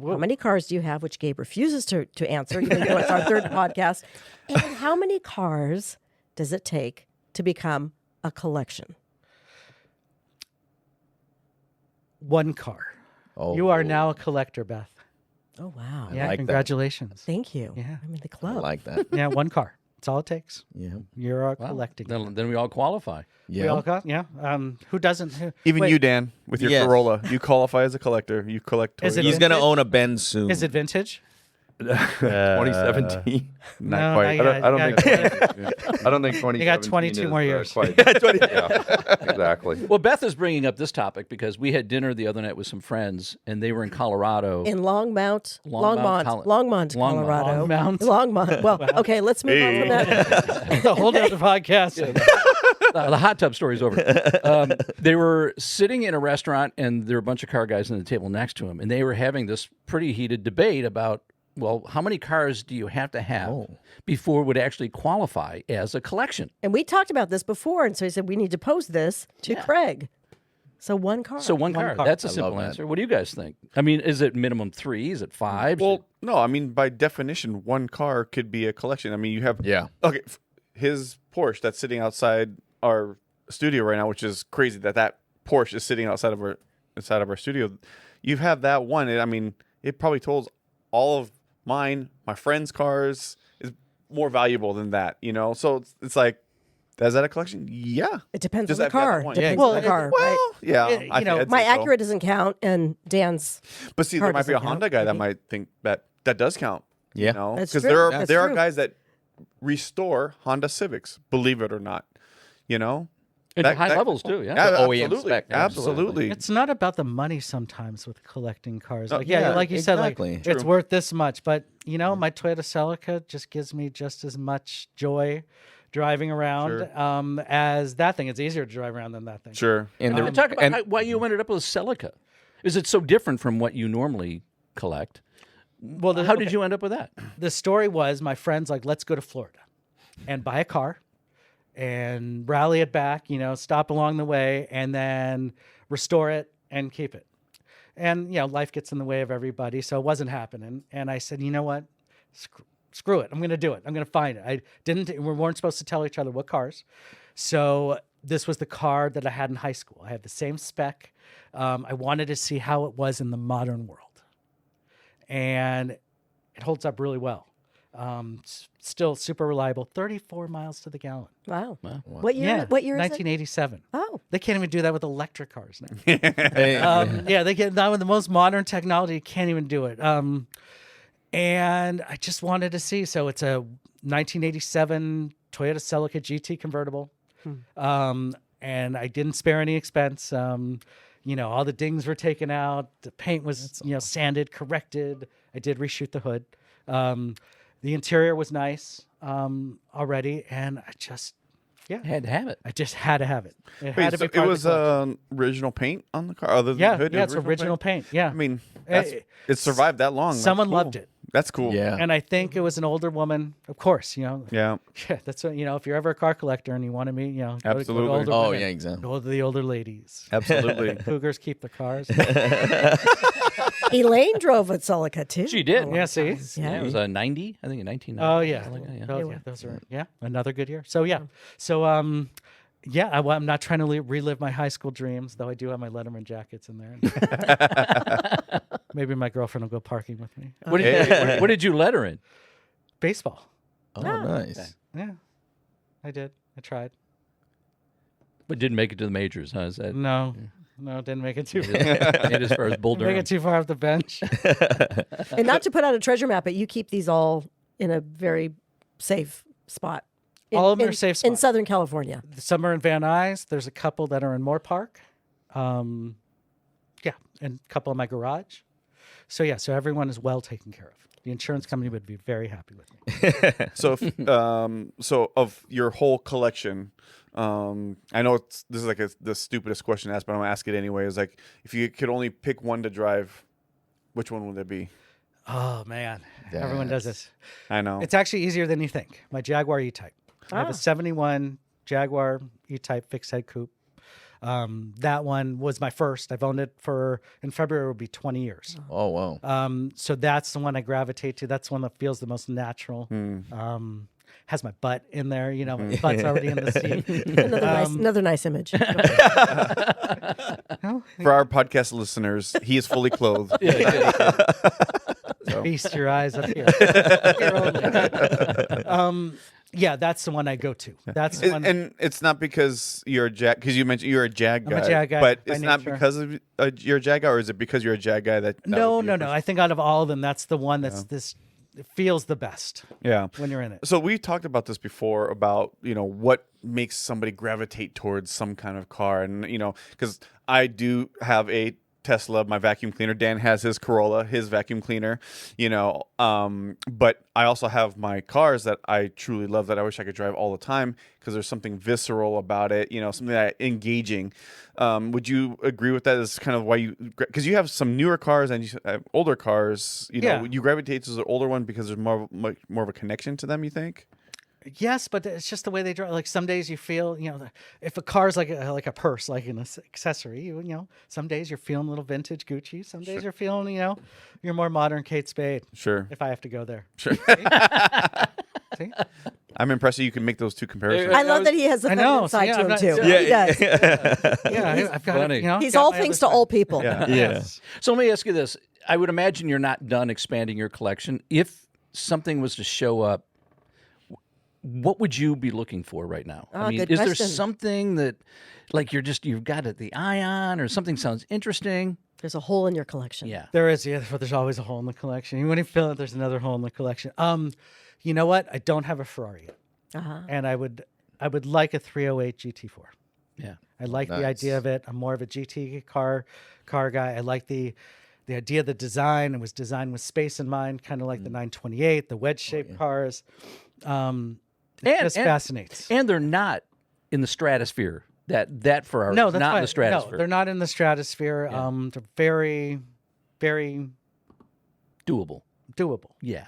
S4: How many cars do you have? Which Gabe refuses to answer, even though it's our third podcast. And how many cars does it take to become a collection?
S5: One car.
S3: Oh,
S5: You are now a collector, Beth.
S4: Oh wow!
S5: Yeah,
S3: like that.
S5: congratulations.
S4: Thank you.
S5: Yeah.
S4: I'm in the
S3: I
S4: club.
S3: like that.
S5: Yeah, one car. That's all it takes.
S3: Yeah.
S5: You're
S1: Wow.
S5: collecting.
S1: Then we all qualify.
S5: We
S3: Yeah.
S5: all got, yeah. Who doesn't?
S2: Even
S5: wait,
S2: you, Dan, with your
S3: Yes.
S2: Corolla, you qualify as a collector. You collect.
S5: Is it
S2: Toyota.
S3: He's gonna
S5: vintage?
S3: own a Benz soon.
S5: Is it vintage?
S6: 2017.
S2: Not
S5: No,
S2: quite.
S5: not
S6: I don't
S5: yet.
S6: think. I don't think 2017.
S5: You got 22
S6: is,
S5: more years.
S6: Quite, yeah, exactly.
S1: Well, Beth is bringing up this topic because we had dinner the other night with some friends, and they were in Colorado.
S4: In Longmont, Colorado.
S5: Longmont.
S4: Longmont. Well, okay, let's move on from that.
S5: It's a whole other podcast.
S1: The hot tub story's over. They were sitting in a restaurant, and there were a bunch of car guys on the table next to him, and they were having this pretty heated debate about, well, how many cars do you have to have before it would actually qualify as a collection?
S4: And we talked about this before, and so he said we need to pose this to
S1: Yeah.
S4: Craig. So one car.
S1: So one car.
S5: car.
S1: That's a
S3: I
S1: simple
S3: love that.
S1: answer. What do you guys think? I mean, is it minimum 3? Is it 5?
S2: Well, no. I mean, by definition, one car could be a collection. I mean, you have.
S3: Yeah.
S2: Okay, his Porsche that's sitting outside our studio right now, which is crazy that Porsche is sitting outside of our studio. You have that one. I mean, it probably totals all of mine, my friends' cars is more valuable than that, you know? So it's like, is that a collection? Yeah.
S4: it depends
S2: Just
S4: on the
S2: if you have
S4: car.
S2: that one.
S4: Depends
S5: Yeah,
S4: on the car.
S2: Well,
S4: right?
S2: yeah.
S5: You
S2: I'd
S5: know,
S2: say
S4: My
S2: so.
S4: Acura doesn't count, and Dan's.
S2: But see,
S4: car
S2: there might be a
S4: doesn't
S2: Honda
S4: count,
S2: guy that
S4: maybe.
S2: might think that does count.
S3: Yeah.
S2: You know?
S4: That's
S2: Because
S4: true.
S2: there
S4: That's
S2: are
S4: true.
S2: guys that restore Honda Civics, believe it or not. You know?
S1: And
S2: That-
S1: high
S2: that-
S1: levels, too, yeah.
S2: Yeah,
S3: The OEM
S2: absolutely.
S3: spec,
S2: Absolutely.
S5: It's not about the money sometimes with collecting cars.
S2: Oh,
S5: Like, yeah,
S2: yeah,
S5: like you said, like
S3: exactly.
S5: it's worth this much. But you know, my Toyota Celica just gives me just as much joy driving around
S2: Sure.
S5: as that thing. It's easier to drive around than that thing.
S2: Sure.
S3: And
S1: Talk
S3: the,
S1: about
S3: and
S1: why you ended up with a Celica. Is it so different from what you normally collect?
S5: Well,
S1: How did you end up with that?
S5: The story was my friends like, let's go to Florida and buy a car and rally it back, you know, stop along the way and then restore it and keep it. And, you know, life gets in the way of everybody. So it wasn't happening. And I said, you know what? Screw it. I'm going to do it. I'm going to find it. We weren't supposed to tell each other what cars. So this was the car that I had in high school. I had the same spec. I wanted to see how it was in the modern world. And it holds up really well. Still super reliable. 34 miles to the gallon.
S4: Wow. What year?
S5: Yeah.
S4: What year is it?
S5: 1987.
S4: Oh,
S5: They can't even do that with electric cars now.
S3: hey,
S5: Yeah, they get now with the most modern technology. You can't even do it. And I just wanted to see. So it's a 1987 Toyota Celica GT convertible. And I didn't spare any expense. You know, all the dings were taken out. The paint was, sanded, corrected. I did reshoot the hood. The interior was nice already, and I just
S1: Had to have it.
S5: I just had to have it. It had
S2: Wait,
S5: to
S2: so
S5: be part
S2: it
S5: of
S2: was
S5: the collection.
S2: original paint on the car, other than
S5: Yeah,
S2: the hood?
S5: yeah, it's original paint. Yeah,
S2: I mean,
S5: Eh,
S2: it survived that long. That's
S5: someone
S2: cool.
S5: loved it.
S2: That's cool.
S3: yeah.
S5: and I think it was an older woman. Of course,
S2: Yeah.
S5: Yeah, that's what, if you're ever a car collector and you want to meet, go to
S2: Absolutely.
S5: older
S3: Oh,
S5: women.
S3: yeah, exactly.
S5: Go to the older ladies.
S2: Absolutely.
S5: Cougars keep the cars.
S4: Elaine drove a Celica too.
S1: She did.
S5: Yeah, see?
S1: Yeah, it was a 90, I think, a 1990.
S5: Oh yeah,
S1: Celica, yeah.
S5: those are another good year. So I'm not trying to relive my high school dreams, though I do have my Letterman jackets in there. Maybe my girlfriend will go parking with me.
S1: What did you letter in?
S5: Baseball.
S3: Oh, nice.
S5: Yeah, I did. I tried.
S1: But didn't make it to the majors, huh? Is that
S5: No, didn't make it too far.
S1: made as far as Bull
S5: Didn't make
S1: Durham?
S5: it too far off the bench.
S4: And not to put out a treasure map, but you keep these all in a very safe spot.
S5: All of them are safe
S4: in
S5: spots.
S4: Southern California.
S5: Some are in Van Nuys. There's a couple that are in Moore Park. Yeah, and a couple in my garage. So yeah, so everyone is well taken care of. The insurance company would be very happy with me.
S2: So, so of your whole collection, I know this is like the stupidest question to ask, but I'm gonna ask it anyway. Is like, if you could only pick one to drive, which one would it be?
S5: Oh man, everyone does this.
S2: I know.
S5: It's actually easier than you think. My Jaguar E-Type. I have a 71 Jaguar E-Type fixed head coupe. That one was my first. I've owned it in February, it will be 20 years.
S3: Oh, wow.
S5: So that's the one I gravitate to. That's the one that feels the most natural. Has my butt in there, my butt's already in the seat.
S4: Another nice image.
S2: For our podcast listeners, he is fully clothed.
S5: Feast your eyes up here. Yeah, that's the one I go to. That's the one.
S2: And it's not because you're a Jag, because you mentioned you're a Jag guy.
S5: I'm a Jag guy
S2: but
S5: by
S2: it's not
S5: nature.
S2: because of you're a Jag guy, or is it because you're a Jag guy that?
S5: No.
S2: would be your
S5: I
S2: first-
S5: think out of all of them, that's the one that's it feels the best
S2: Yeah.
S5: when you're in it.
S2: So we talked about this before about what makes somebody gravitate towards some kind of car, and because I do have a Tesla, my vacuum cleaner. Dan has his Corolla, his vacuum cleaner. But I also have my cars that I truly love that I wish I could drive all the time because there's something visceral about it. Something that engaging. Would you agree with that? Is kind of why because you have some newer cars and you have older cars. You gravitate to the older one because there's more of a connection to them. You think?
S5: Yes, but it's just the way they drive. Like some days you feel, if a car's like a purse, like an accessory, some days you're feeling a little vintage Gucci. Some days you're feeling, you're more modern Kate Spade.
S2: Sure.
S5: If I have to go there.
S2: Sure.
S5: See?
S2: I'm impressed that you can make those two comparisons.
S4: I love that he has the feminine side to him too.
S5: Yeah.
S4: He does.
S5: Yeah, I've got
S1: funny.
S5: it.
S4: He's all things to all people.
S3: Yeah.
S1: So let me ask you this. I would imagine you're not done expanding your collection. If something was to show up, what would you be looking for right now?
S4: Oh, good
S1: is there
S4: question.
S1: something that, like, you've got the eye on, or something sounds interesting?
S4: There's a hole in your collection.
S1: Yeah.
S5: There is, but there's always a hole in the collection. When you feel it, there's another hole in the collection. You know what? I don't have a Ferrari yet. And I would like a 308 GT4.
S1: Yeah.
S5: I like the
S3: Nice.
S5: idea of it. I'm more of a GT car guy. I like the idea of the design. It was designed with space in mind, kind of like the 928, the wedge-shaped cars. It just fascinates.
S1: And they're not in the stratosphere. That Ferrari
S5: No,
S1: is
S5: that's
S1: not
S5: fine.
S1: in the stratosphere.
S5: No, they're not in the stratosphere. They're very, very
S1: doable.
S5: doable.
S1: Yeah.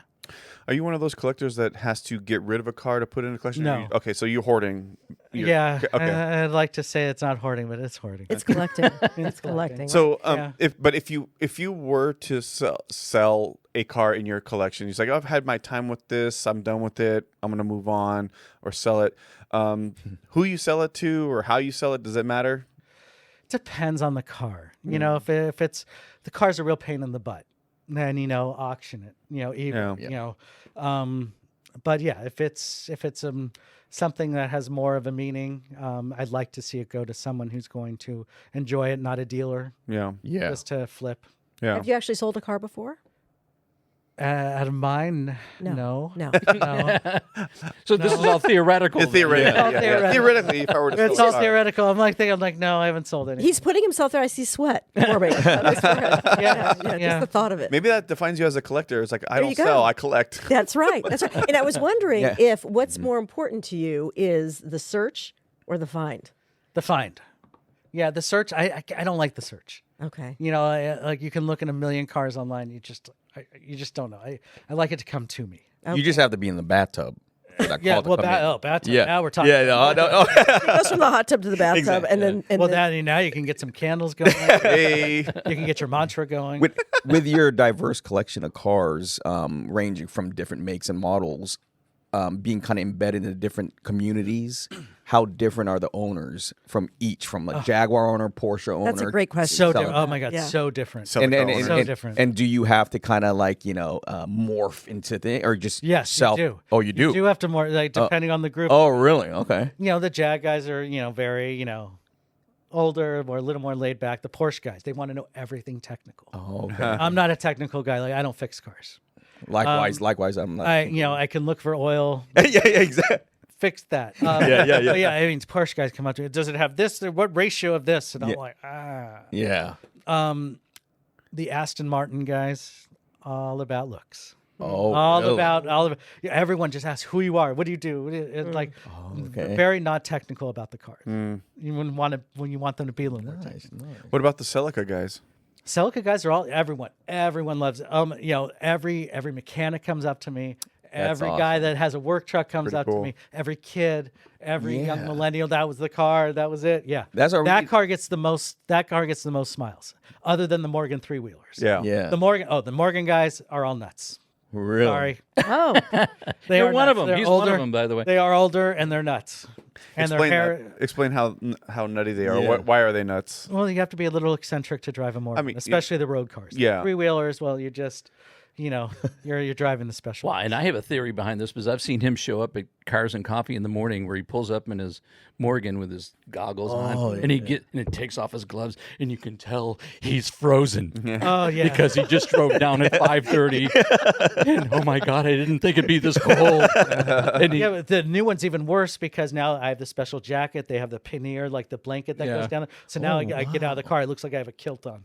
S2: Are you one of those collectors that has to get rid of a car to put in a collection?
S5: No.
S2: Okay, so you're hoarding.
S5: Yeah,
S2: Okay.
S5: I'd like to say it's not hoarding, but it's hoarding.
S4: It's collecting. It's collecting.
S2: So,
S5: Yeah.
S2: if you were to sell a car in your collection, you're like, I've had my time with this. I'm done with it. I'm gonna move on or sell it. Who you sell it to or how you sell it, does it matter?
S5: Depends on the car. If it's the car's a real pain in the butt, then auction it. But yeah, if it's something that has more of a meaning, I'd like to see it go to someone who's going to enjoy it, not a dealer,
S2: Yeah.
S3: Yeah.
S5: just to flip.
S2: Yeah.
S4: Have you actually sold a car before?
S5: Out of mine, no.
S4: No.
S1: So this is all theoretical. then.
S2: Theoretically,
S5: Yeah. Theoretically.
S2: theoretically, if I were to
S5: It's
S2: sell
S5: all
S2: a car.
S5: theoretical. I'm like, no, I haven't sold any.
S4: He's putting himself there. I see sweat forming. yeah,
S5: Yeah.
S4: just the thought of it.
S2: Maybe that defines you as a collector. It's like, I
S4: There
S2: don't
S4: you go.
S2: sell, I collect.
S4: That's right. That's right. And I was wondering
S3: Yeah.
S4: if what's more important to you is the search or the find.
S5: The find. Yeah, the search. I don't like the search.
S4: Okay.
S5: Like you can look in a million cars online. You just don't know. I like it to come to me.
S3: You just have to be in the bathtub. for that
S5: Yeah,
S3: call to
S5: well,
S3: come in.
S5: bathtub.
S3: Yeah.
S5: Now we're talking.
S3: Yeah, no.
S4: It goes from the hot tub to the bathtub,
S2: Exactly.
S4: and then
S5: Well, now you can get some candles going.
S2: Hey.
S5: You can get your mantra going.
S3: with your diverse collection of cars, ranging from different makes and models, being kind of embedded in different communities, how different are the owners from a Jaguar owner, Porsche owner?
S4: That's a great question.
S5: So
S3: Celica?
S5: different. Oh my God,
S4: Yeah.
S5: so different.
S2: So-
S3: And,
S5: So different.
S3: And do you have to kind of morph into things, or just
S5: Yes,
S3: self?
S5: you do.
S3: Oh, you do.
S5: You do have to more depending on the group.
S3: Oh, really? Okay.
S5: The Jag guys are very older or a little more laid back. The Porsche guys, they want to know everything technical.
S3: Oh, okay.
S5: I'm not a technical guy. Like I don't fix cars.
S3: Likewise, I'm not.
S5: I can look for oil,
S3: yeah, exactly.
S5: fix that.
S3: Yeah.
S5: But yeah, I mean, Porsche guys come up to me. Does it have this? What ratio of this? And I'm like,
S3: Yeah.
S5: The Aston Martin guys, all about looks.
S3: Oh,
S5: all
S3: really?
S5: about everyone just asks who you are. What do you do? It's like very not technical about the cars. You wouldn't want to when you want them to be a little more technical.
S2: What about the Celica guys?
S5: Celica guys are all everyone loves it. Every mechanic comes up to me. Every guy that has a work truck comes up to me. Every kid, every young millennial. That was the car. That was it. Yeah, that car gets the most. That car gets the most smiles, other than the Morgan 3-wheelers.
S2: Yeah.
S5: The Morgan guys are all nuts.
S3: Really?
S5: Sorry.
S4: Oh,
S1: You're one of
S5: nuts.
S1: them.
S5: They're
S1: He's
S5: older.
S1: one of them, by the way.
S5: They are older and they're nuts. And
S2: Explain
S5: their hair.
S2: Explain how nutty they are.
S3: Yeah.
S2: Why are they nuts?
S5: Well, you have to be a little eccentric to drive a Morgan, especially the road cars.
S2: Yeah.
S5: 3-wheelers. Well, you just, you're driving the special.
S1: Well, and I have a theory behind this because I've seen him show up at Cars and Coffee in the morning where he pulls up in his Morgan with his goggles on, and and it takes off his gloves, and you can tell he's frozen.
S5: Oh yeah,
S1: because he just drove down at 5:30, and oh my God, I didn't think it'd be this cold. And
S5: yeah, but the new one's even worse because now I have the special jacket. They have the pannier, like the blanket that goes down. So now I get out of the car. It looks like I have a kilt on.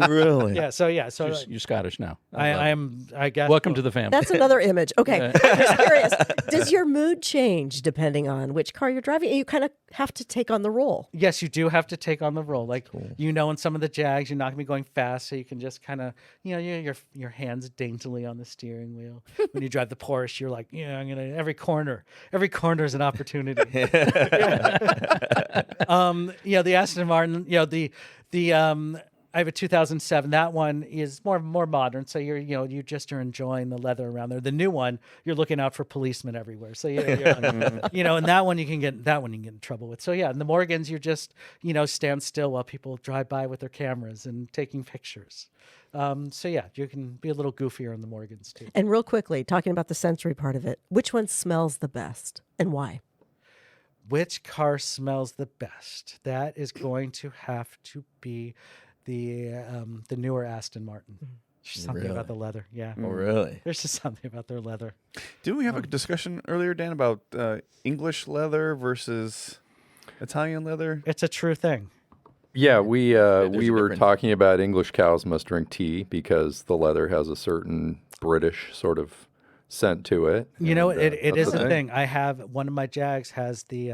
S3: Really?
S5: Yeah. So
S1: you're Scottish now.
S5: I guess.
S1: Welcome to the family.
S4: that's another image. Okay, I'm just curious. Does your mood change depending on which car you're driving? And you kind of have to take on the role.
S5: Yes, you do have to take on the role. Like in some of the Jags, you're not gonna be going fast, so you can just kind of your hands daintily on the steering wheel. When you drive the Porsche, you're like, I'm gonna every corner is an opportunity. The Aston Martin, I have a 2007. That one is more modern, so you just are enjoying the leather around there. The new one, you're looking out for policemen everywhere. So and that one you can get in trouble with. So in the Morgans, you're just stand still while people drive by with their cameras and taking pictures. You can be a little goofier on the Morgans too.
S4: And real quickly, talking about the sensory part of it, which one smells the best and why?
S5: Which car smells the best? That is going to have to be the newer Aston Martin. There's something about the leather. Yeah.
S3: Oh, really?
S5: There's just something about their leather.
S2: Didn't we have a discussion earlier, Dan, about English leather versus Italian leather?
S5: It's a true thing.
S6: Yeah, we
S3: there's a
S6: were
S3: difference.
S6: talking about English cows must drink tea because the leather has a certain British sort of scent to it.
S5: It
S6: that's
S5: is
S6: the
S5: a thing. I have one of my Jags has the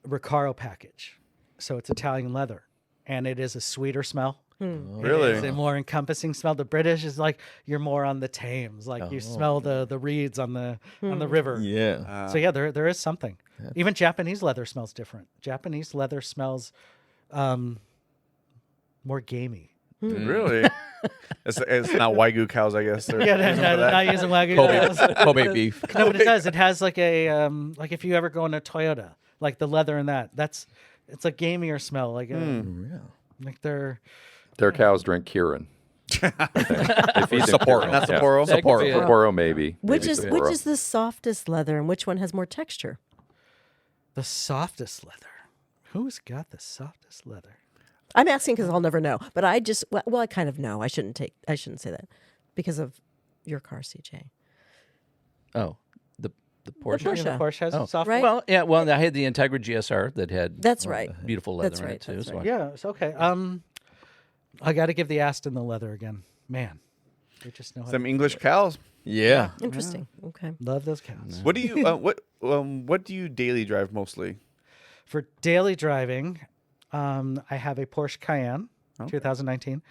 S5: Recaro package, so it's Italian leather, and it is a sweeter smell.
S2: Really?
S5: It's a more encompassing smell. The British is like you're more on the Thames, like you smell the reeds on the river.
S3: Yeah.
S5: So there is something. Even Japanese leather smells different. Japanese leather smells more gamey.
S2: Really? It's not Wagyu cows, I guess. They're using for that.
S5: Not using Wagyu cows.
S3: Kobe beef.
S5: No, but it does. It has like a like if you ever go in a Toyota, like the leather in that. It's a gamier smell. Like like
S6: Their cows drink Kirin. They feed them
S3: Sapporo.
S6: Kirin.
S2: Not
S6: Yeah.
S2: Sapporo?
S1: Sapporo. Yeah.
S6: Sapporo, maybe.
S4: Which
S6: Maybe
S4: is
S6: Sapporo.
S4: the softest leather and which one has more texture?
S5: the softest leather. Who's got the softest leather?
S4: I'm asking because I'll never know, but I just I kind of know. I shouldn't say that because of your car, CJ.
S1: Oh, the Porsche.
S4: Porsche.
S5: The Porsche has
S1: Oh.
S5: a soft
S4: Right.
S1: Well, yeah. Well, I had the Integra GSR that had
S4: That's right.
S1: beautiful leather
S4: That's
S1: in
S4: right,
S1: it too.
S4: that's
S1: so
S4: right.
S5: Yeah, it's okay. I got to give the Aston the leather again. Man, they just know how
S2: Some
S5: to
S2: English cows.
S3: Yeah.
S4: Interesting. Okay.
S5: love those cows.
S2: What do you what do you daily drive mostly?
S5: For daily driving, I have a Porsche Cayenne 2019,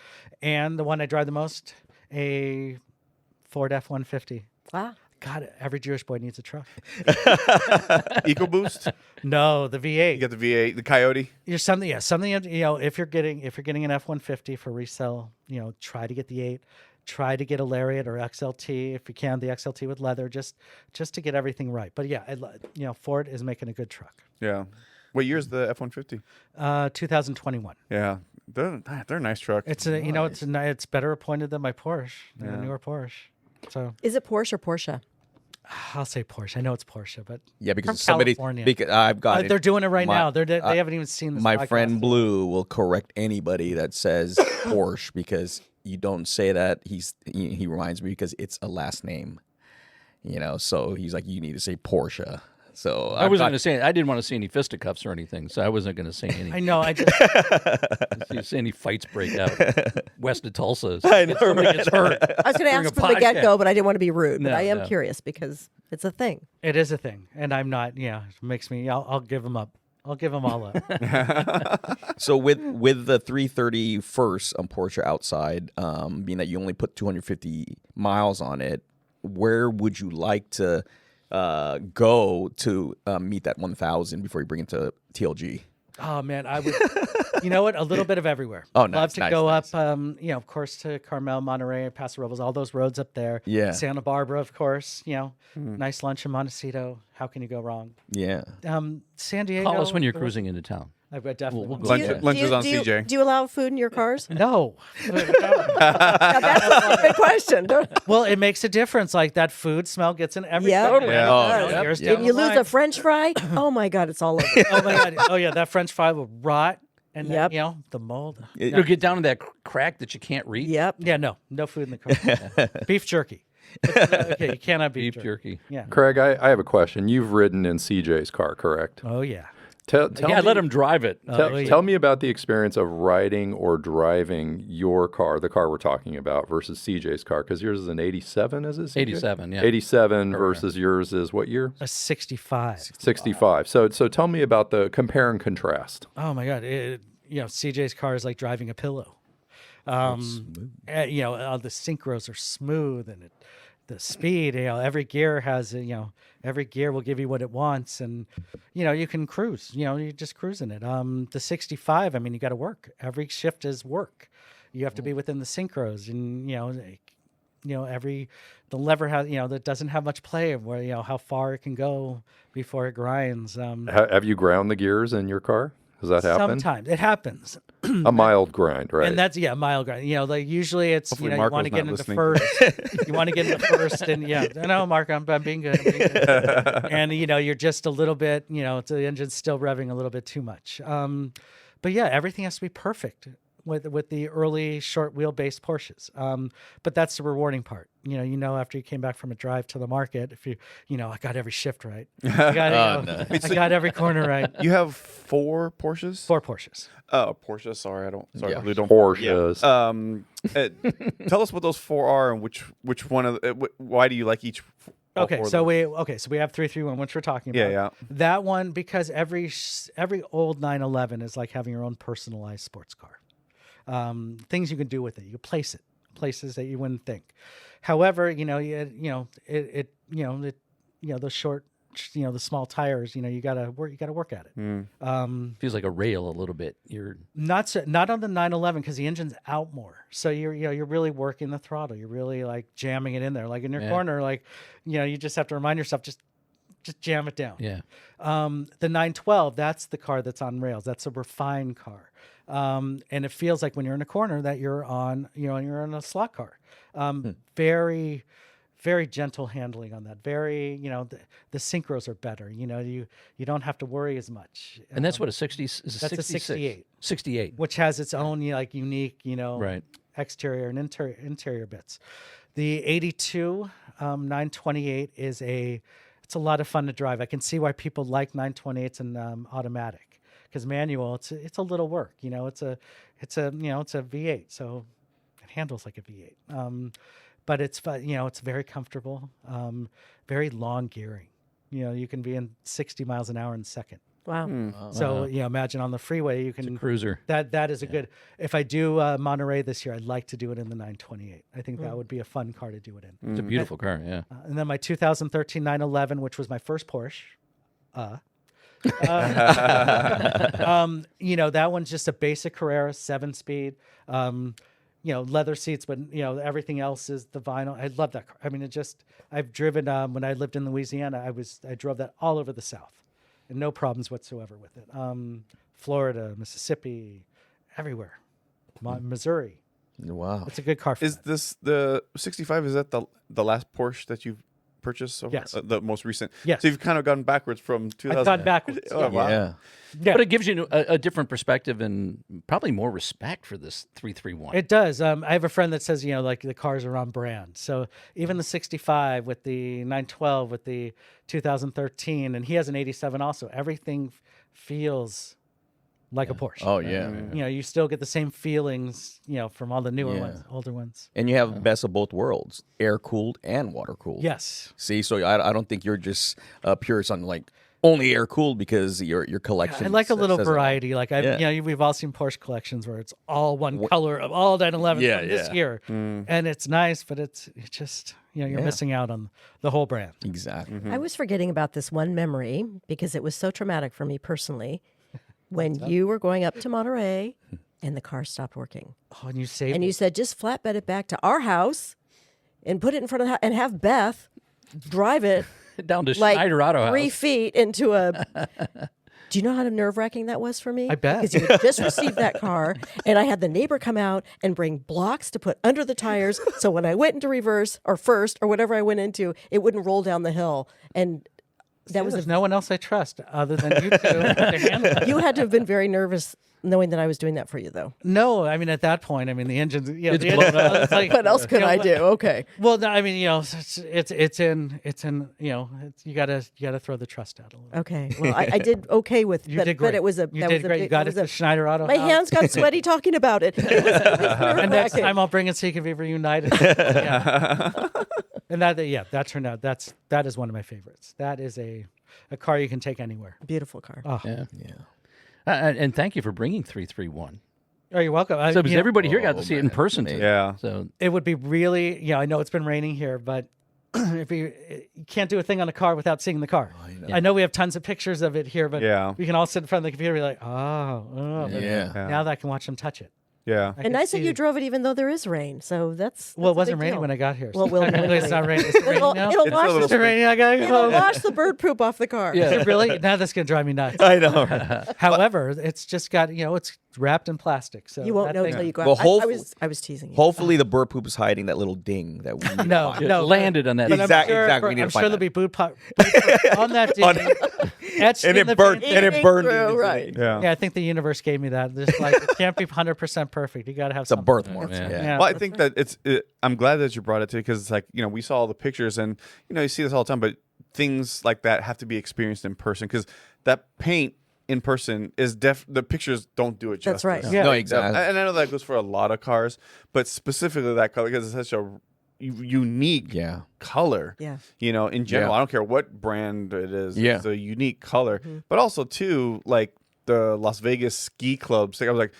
S5: and the one I drive the most, a Ford F-150.
S4: Wow.
S5: God, every Jewish boy needs a truck.
S2: EcoBoost?
S5: No, the V8.
S2: You got the V8, the Coyote.
S5: You're something. If you're getting an F-150 for resale, try to get the 8. Try to get a Lariat or XLT if you can. The XLT with leather, just to get everything right. But yeah, Ford is making a good truck.
S2: Yeah. What year's the F-150?
S5: 2021.
S2: Yeah. They're a nice truck.
S5: It's better appointed than my Porsche, than a newer Porsche. So
S4: Is it Porsche or Porsche?
S5: I'll say Porsche. I know it's Porsche, but
S3: Yeah, because
S5: From
S3: somebody,
S5: California.
S3: because I've got it.
S5: they're doing it right
S3: My-
S5: now. They haven't even seen this.
S3: My
S5: podcast.
S3: friend Blue will correct anybody that says Porsche because you don't say that. He reminds me because it's a last name, So he's like, you need to say Porsche. So
S1: I wasn't going to say. I didn't want to see any fisticuffs or anything, so I wasn't going to say any.
S5: I know. I just
S1: See any fights break out west of Tulsa.
S3: I know,
S1: Somebody gets hurt.
S4: I was going to
S1: During
S4: ask
S1: a
S4: from the get-go,
S1: podcast.
S4: but I didn't want to be rude. But
S1: No,
S4: I am
S1: no.
S4: curious because it's a thing.
S5: it is a thing, and I'm not. Yeah, it makes me. I'll give them up. I'll give them all up.
S3: So with the 330 first on Porsche outside, being that you only put 250 miles on it, where would you like to go to meet that 1,000 before you bring it to TLG?
S5: Oh man, I would. You know what? A little bit of everywhere.
S3: Oh,
S5: Love
S3: nice,
S5: to
S3: nice,
S5: go
S3: nice.
S5: up. Of course, to Carmel, Monterey, Paso Robles, all those roads up there.
S3: Yeah.
S5: Santa Barbara, of course. Nice lunch in Montecito. How can you go wrong?
S3: Yeah.
S5: San Diego.
S1: Call us when you're cruising into town.
S5: I would definitely.
S1: We'll
S5: want
S1: go
S5: to.
S2: Lunch,
S1: Yeah.
S2: lunches on
S4: do you,
S2: CJ.
S4: Do you allow food in your cars?
S5: No.
S4: Now, that's a good question.
S5: Well, it makes a difference. Like that food smell gets in every.
S4: Yeah.
S5: Totally.
S2: Yeah.
S3: Oh,
S5: You know, years
S3: yeah.
S5: down
S4: If you
S5: the
S4: lose
S5: line.
S4: a French fry, oh my God, it's all over.
S5: Oh my god! Oh yeah, that French fry will rot, and
S4: Yep.
S5: then, the mold.
S1: You'll get down to that crack that you can't reach.
S4: Yep.
S5: Yeah, no food in the car. Beef jerky. Okay, you cannot beef,
S1: Beef jerky.
S5: Yeah.
S6: Craig, I have a question. You've ridden in CJ's car, correct?
S5: Oh yeah.
S6: Tell
S1: Yeah,
S6: me,
S1: let him drive it.
S6: tell me about the experience of riding or driving your car, the car we're talking about, versus CJ's car, because yours is an 87, is it? CJ?
S1: 87, yeah.
S6: 87 versus yours is what year?
S5: A 65.
S6: 65. So tell me about the compare and contrast.
S5: Oh my god! CJ's car is like driving a pillow. The synchros are smooth and the speed. Every gear has every gear will give you what it wants, and you can cruise. You're just cruising it. The 65. I mean, you got to work. Every shift is work. You have to be within the synchros, and the lever has that doesn't have much play of where how far it can go before it grinds.
S6: Have you ground the gears in your car? Does that happen?
S5: Sometimes it happens.
S6: A mild grind, right?
S5: And that's mile grind. Like usually it's
S2: Hopefully
S5: you
S2: Marco's
S5: want to get
S2: not
S5: into
S2: listening.
S5: first. You want to get into first, and no, Marco, I'm being good. And you're just a little bit. The engine's still revving a little bit too much. But yeah, everything has to be perfect with the early short wheelbase Porsches. But that's the rewarding part. After you came back from a drive to the market, if I got every shift right. I got every corner right.
S2: You have 4 Porsches?
S5: 4 Porsches.
S2: Oh, Porsche. Sorry, I really don't.
S6: Porsches.
S2: Tell us what those 4 are and which one of why do you like each? all
S5: Okay,
S2: 4 of
S5: so
S2: them?
S5: we have 331, which we're talking about.
S2: Yeah.
S5: That one, because every old 911 is like having your own personalized sports car. Things you can do with it. You can place it places that you wouldn't think. However, those short, the small tires, you gotta work at it.
S1: Feels like a rail a little bit. You're
S5: Not on the 911 because the engine's out more. So you're really working the throttle. You're really like jamming it in there, like in your corner. Like you just have to remind yourself just jam it down.
S1: yeah.
S5: The 912, that's the car that's on rails. That's a refined car. And it feels like when you're in a corner that you're on, you're in a slot car. Very, very gentle handling on that. Very, the synchros are better. You don't have to worry as much.
S1: And that's what a 60 is. A
S5: That's a
S1: 66?
S5: 68.
S1: 68.
S5: Which has its own unique,
S1: Right.
S5: exterior and interior bits. The 82 928 it's a lot of fun to drive. I can see why people like 928s and automatic, because manual it's a little work. It's a V8, so it handles like a V8. But it's it's very comfortable, very long gearing. You can be in 60 miles an hour in a second.
S4: Wow.
S5: So imagine on the freeway you can
S1: Cruiser.
S5: that is a good. If I do Monterey this year, I'd like to do it in the 928. I think that would be a fun car to do it in.
S1: It's a beautiful car. Yeah.
S5: And then my 2013 911, which was my first Porsche. That one's just a basic Carrera 7-speed. Leather seats, but everything else is the vinyl. I love that car. I mean, I've driven when I lived in Louisiana. I drove that all over the South, and no problems whatsoever with it. Florida, Mississippi, everywhere, Missouri.
S3: Wow.
S5: It's a good car. For
S2: Is
S5: that.
S2: this the 65? Is that the last Porsche that you've purchase? So
S5: Yes.
S2: The most recent.
S5: Yes.
S2: So you've kind of gone backwards from 2000.
S5: I've gone backwards.
S2: Oh, wow.
S3: Yeah.
S5: Yeah.
S1: But it gives you a different perspective and probably more respect for this 331.
S5: It does. I have a friend that says, like the cars are on brand. So even the 65 with the 912 with the 2013, and he has an 87 also, everything feels like a Porsche.
S3: Oh yeah.
S5: You still get the same feelings, from all the newer
S3: Yeah.
S5: ones, older ones.
S3: And you have best of both worlds, air cooled and water cooled.
S5: Yes.
S3: See, so I don't think you're just purist on like only air cooled because your collection.
S5: I like a little
S3: says it all.
S5: variety. Like we've all seen Porsche collections where it's all one color of all 911
S3: Yeah,
S5: from this
S3: yeah.
S5: year, and it's nice, but it's just you're missing out on the whole brand.
S3: Exactly.
S4: I was forgetting about this one memory because it was so traumatic for me personally. When you were going up to Monterey and the car stopped working.
S5: Oh, and you saved
S4: And you said, just flatbed it back to our house and put it in front of the house and have Beth drive it
S1: Down to
S4: like
S1: Schneider Auto
S4: 3
S1: House.
S4: feet into a... Do you know how nerve-wracking that was for me?
S5: I bet.
S4: Because you had just received that car, and I had the neighbor come out and bring blocks to put under the tires, so when I went into reverse or first or whatever I went into, it wouldn't roll down the hill. And that was
S5: There's no one else I trust other than you two to handle it.
S4: You had to have been very nervous knowing that I was doing that for you, though.
S5: No, I mean at that point, I mean the engine's
S1: It's
S5: the
S1: blown
S5: engine,
S1: up.
S5: it's like,
S4: What else could I do? Okay.
S5: Well, no, I mean it's in you gotta throw the trust out a little.
S4: Okay. Well, I did okay with
S5: You
S4: but,
S5: did great.
S4: but it was a
S5: you
S4: that
S5: did
S4: was a
S5: great.
S4: big,
S5: You got
S4: that
S5: it
S4: was
S5: to Schneider Auto
S4: my
S5: House.
S4: hands got sweaty talking about it. It was
S5: And next
S4: nerve-wracking.
S5: time I'll bring it so you can be reunited. Yeah. And that turned out that is one of my favorites. That is a car you can take anywhere.
S4: Beautiful car.
S5: Oh,
S1: Yeah.
S3: Yeah.
S1: And thank you for bringing 331.
S5: oh you're welcome.
S1: So because everybody here got to see it in
S3: man,
S1: person.
S3: amazing.
S1: Too.
S2: Yeah.
S1: So
S5: It would be really, I know it's been raining here, but if you can't do a thing on a car without seeing the car. I know we have tons of pictures of it here, but
S2: Yeah.
S5: we can all sit in front of the computer and be like, oh. But
S3: Yeah.
S5: now that I can watch them touch it.
S2: Yeah.
S5: I
S4: And
S5: can
S4: nice that
S5: see
S4: you drove it even though there is rain. So that's
S5: Well, it
S4: a
S5: wasn't
S4: big
S5: raining
S4: deal.
S5: when I got here.
S4: Well,
S5: so technically it's not raining. Is it raining
S4: It'll,
S5: now?
S4: it'll
S2: It's
S4: wash
S2: a little
S5: Is it raining? I gotta
S4: it'll
S5: go.
S4: wash the bird poop off the car.
S1: Yeah.
S5: Is it really? Now that's gonna drive me nuts.
S3: I know.
S5: However, it's just got it's wrapped in plastic. So
S4: You won't
S5: that
S4: know
S5: thing-
S4: until you go
S3: Well,
S4: out. I was teasing you.
S3: Hopefully the bird poop is hiding that little ding that we need to
S5: No,
S3: find.
S5: no.
S1: landed on that.
S5: But I'm
S3: Exactly,
S5: sure,
S3: exactly. We need to
S5: I'm
S3: find
S5: sure there'll
S3: that.
S5: be boot on that ding, etched
S3: And
S5: in
S3: it
S5: the
S3: burned.
S5: paint.
S3: And it
S4: Eating
S3: burned.
S4: through,
S3: into
S4: right.
S3: the-
S2: Yeah.
S5: Yeah, I think the universe gave me that. Just like it can't be 100% perfect. You got to have
S3: It's a
S5: something.
S3: birthmark.
S1: Yeah.
S3: Yeah.
S2: Well, I think that I'm glad that you brought it to because it's like we saw all the pictures and you see this all the time, but things like that have to be experienced in person because that paint in person is the pictures don't do it justice.
S4: That's right.
S5: Yeah.
S3: No, exactly.
S2: And I know that goes for a lot of cars, but specifically that color because it's such a unique
S3: Yeah.
S2: color.
S4: Yeah.
S2: In general,
S3: Yeah.
S2: I don't care what brand it is.
S3: Yeah.
S2: It's a unique color, but also too like the Las Vegas ski clubs. Like I was like,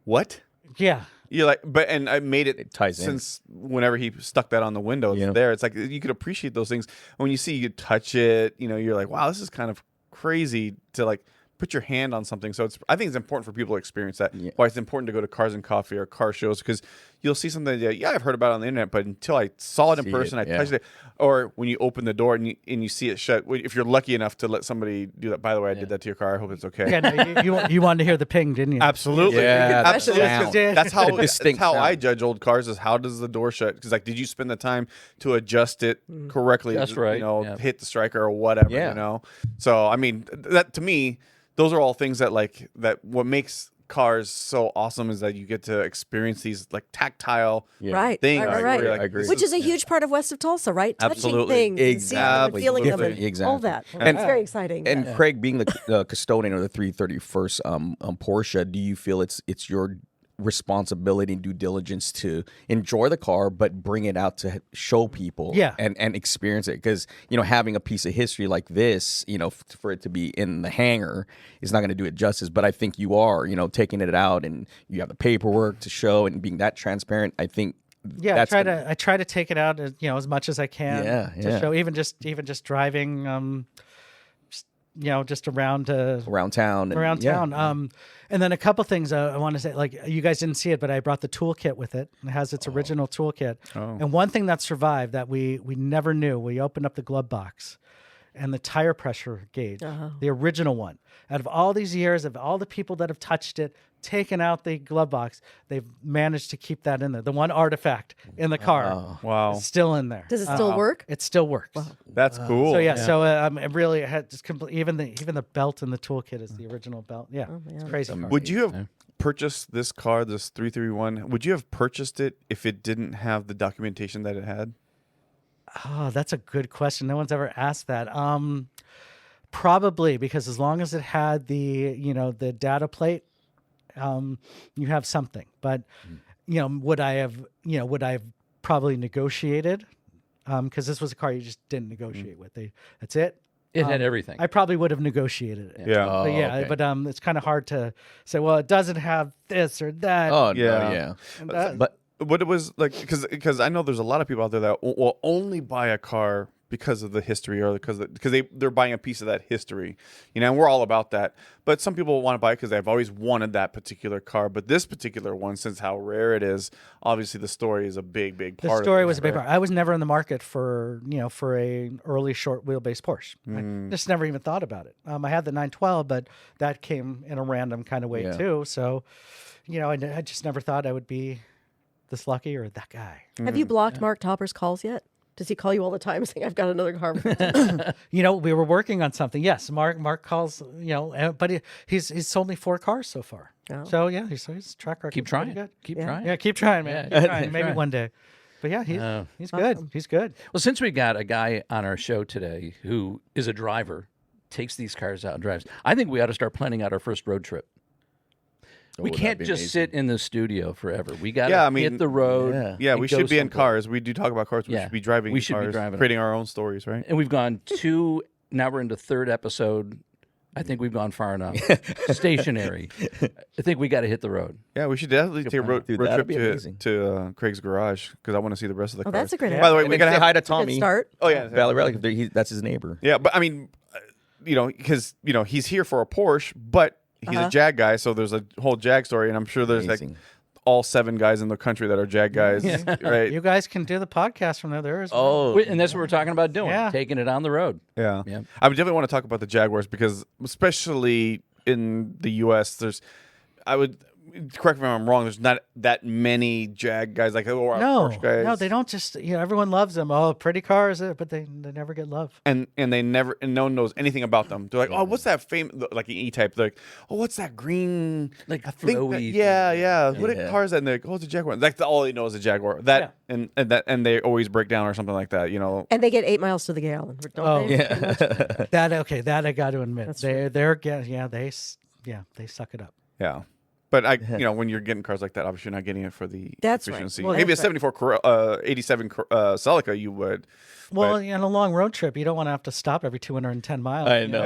S2: what?
S5: Yeah.
S2: You're like, and I made it,
S3: ties in.
S2: since whenever he stuck that on the window, it's
S3: Yeah.
S2: there. It's like you could appreciate those things when you see you touch it. You're like, wow, this is kind of crazy to like put your hand on something. So I think it's important for people to experience that.
S3: Yeah.
S2: Why it's important to go to Cars and Coffee or car shows because you'll see something that I've heard about on the internet, but until I saw it in
S3: See
S2: person,
S3: it,
S2: I
S3: yeah.
S2: touched it, or when you open the door and you see it shut. If you're lucky enough to let somebody do that, by the way, I did that to your car. I hope it's okay.
S5: Yeah, no, you wanted to hear the ping, didn't you?
S2: Absolutely.
S3: Yeah,
S2: Absolutely.
S3: the sound.
S2: That's how
S3: The distinct
S2: that's how I
S3: sound.
S2: judge old cars is how does the door shut? Because like, did you spend the time to adjust it correctly?
S1: Just right, yeah.
S2: Hit the striker or whatever.
S3: Yeah.
S2: So I mean, that to me, those are all things that what makes cars so awesome is that you get to experience these like tactile
S3: Yeah.
S4: Right.
S2: things.
S4: Right.
S2: where
S4: Right.
S2: you're like,
S3: I agree.
S2: this
S4: Which is a huge part of West of Tulsa, right?
S2: Absolutely.
S4: Touching things, and seeing them and feeling them, and
S3: Absolutely.
S4: all that.
S3: And-
S4: It's very exciting.
S3: And Craig, being the custodian of the 331st Porsche, do you feel it's your responsibility and due diligence to enjoy the car, but bring it out to show people
S5: Yeah.
S3: and experience it? Because, having a piece of history like this, for it to be in the hangar is not going to do it justice. But I think you are, taking it out and you have the paperwork to show and being that transparent. I think
S5: Yeah,
S3: that's
S5: I try to take it out as much as I can
S3: Yeah,
S5: to
S3: yeah.
S5: show even just driving just around
S3: around town.
S5: around
S3: yeah.
S5: town. And then a couple things I want to say, like you guys didn't see it, but I brought the toolkit with it. It has its original toolkit. And one thing that survived that we never knew, we opened up the glove box and the tire pressure gauge, the original one. Out of all these years, of all the people that have touched it, taken out the glove box, they've managed to keep that in there. The one artifact in the car
S2: Wow.
S5: is still in there.
S4: Does it still work?
S5: It still works.
S2: That's cool.
S5: So it really had just even the belt and the toolkit is the original belt. Yeah, it's crazy. car.
S2: Would you have purchased this car, this 331? Would you have purchased it if it didn't have the documentation that it had?
S5: Oh, that's a good question. No one's ever asked that. Probably, because as long as it had the data plate, you have something. But would I have probably negotiated? Because this was a car you just didn't negotiate with. That's it.
S1: It had everything.
S5: I probably would have negotiated it.
S2: Yeah.
S3: Oh,
S5: But
S3: okay.
S5: it's kind of hard to say. Well, it doesn't have this or that.
S3: Oh,
S2: Yeah.
S3: no, yeah.
S5: And that-
S3: But
S2: What it was like, because I know there's a lot of people out there that will only buy a car because of the history or because they're buying a piece of that history, and we're all about that. But some people want to buy it because they've always wanted that particular car. But this particular one, since how rare it is, obviously the story is a big part.
S5: The story
S2: of
S5: was a big
S2: right?
S5: part. I was never in the market for a early short wheelbase Porsche. I just never even thought about it. I had the 912, but that came in a random kind of way
S3: Yeah.
S5: too. So, I just never thought I would be this lucky or that guy.
S4: Have you blocked Mark Topper's calls yet? Does he call you all the time saying, I've got another car?
S5: We were working on something. Yes, Mark calls. But he's sold me 4 cars so far.
S4: Oh.
S5: So yeah, his track record.
S1: Keep trying.
S5: Good.
S1: Keep
S4: Yeah.
S1: trying.
S5: Yeah, keep trying, man.
S1: Yeah,
S5: Keep trying.
S1: keep
S5: Maybe
S1: trying.
S5: one day. But yeah, he's good.
S4: Awesome.
S5: He's good.
S1: Well, since we got a guy on our show today who is a driver, takes these cars out and drives, I think we ought to start planning out our first road trip. We
S3: that'd
S1: can't
S3: be
S1: just
S3: amazing.
S1: sit in the studio forever. We got to
S2: Yeah, I mean,
S1: hit the road.
S3: yeah.
S2: Yeah,
S1: and
S2: we
S1: go
S2: should be in
S1: someplace.
S2: cars. We do talk about cars. We
S1: Yeah.
S2: should be driving.
S1: We should be
S2: cars,
S1: driving 'em.
S2: creating our own stories, right?
S1: And we've gone 2. Now we're into 3rd episode. I think we've gone far enough. Stationary. I think we got to hit the road.
S2: Yeah, we should definitely take a road
S3: Dude,
S2: trip
S3: that'd be amazing.
S2: to Craig's garage because I want to see the rest of the
S4: Oh,
S2: cars.
S4: that's a great
S2: By the way,
S3: And
S2: we
S3: then
S2: gotta
S3: say
S2: have.
S3: hi to
S4: Good
S3: Tommy.
S4: start.
S2: Oh yeah,
S3: Valley Relic. That's his neighbor.
S2: Yeah, but I mean, because he's here for a Porsche, but he's a Jag guy, so there's a whole Jag story, and I'm sure there's like
S3: Amazing.
S2: all 7 guys in the country that are Jag guys, right?
S5: You guys can do the podcast from there. There is.
S3: Oh,
S1: And that's what we're talking about doing,
S5: Yeah.
S1: taking it on the road.
S2: Yeah.
S1: Yeah.
S2: I would definitely want to talk about the Jaguars because, especially in the U.S., correct me if I'm wrong, there's not that many Jag guys like or Porsche guys.
S5: No, they don't just. Everyone loves them. Oh, pretty cars, but they never get love.
S2: And no one knows anything about them. They're like, oh, what's that famous, like an E-Type? They're like, oh, what's that green?
S1: Like
S2: I think
S1: flowy.
S2: yeah. What
S3: Yeah.
S2: car is that? And they're like, oh, it's a Jaguar. Like all they know is a Jaguar. That and they always break down or something like that.
S4: And they get 8 miles to the gallon. Don't
S5: Oh,
S4: they?
S3: yeah.
S5: That I got to admit.
S4: That's
S5: They suck it up.
S2: Yeah. But when you're getting cars like that, obviously you're not getting it for the
S4: That's right.
S2: efficiency.
S4: Well,
S2: Maybe a
S4: that's right.
S2: 74, 87 Celica, you would.
S5: Well,
S2: But-
S5: in a long road trip, you don't want to have to stop every 210 miles.
S3: I know,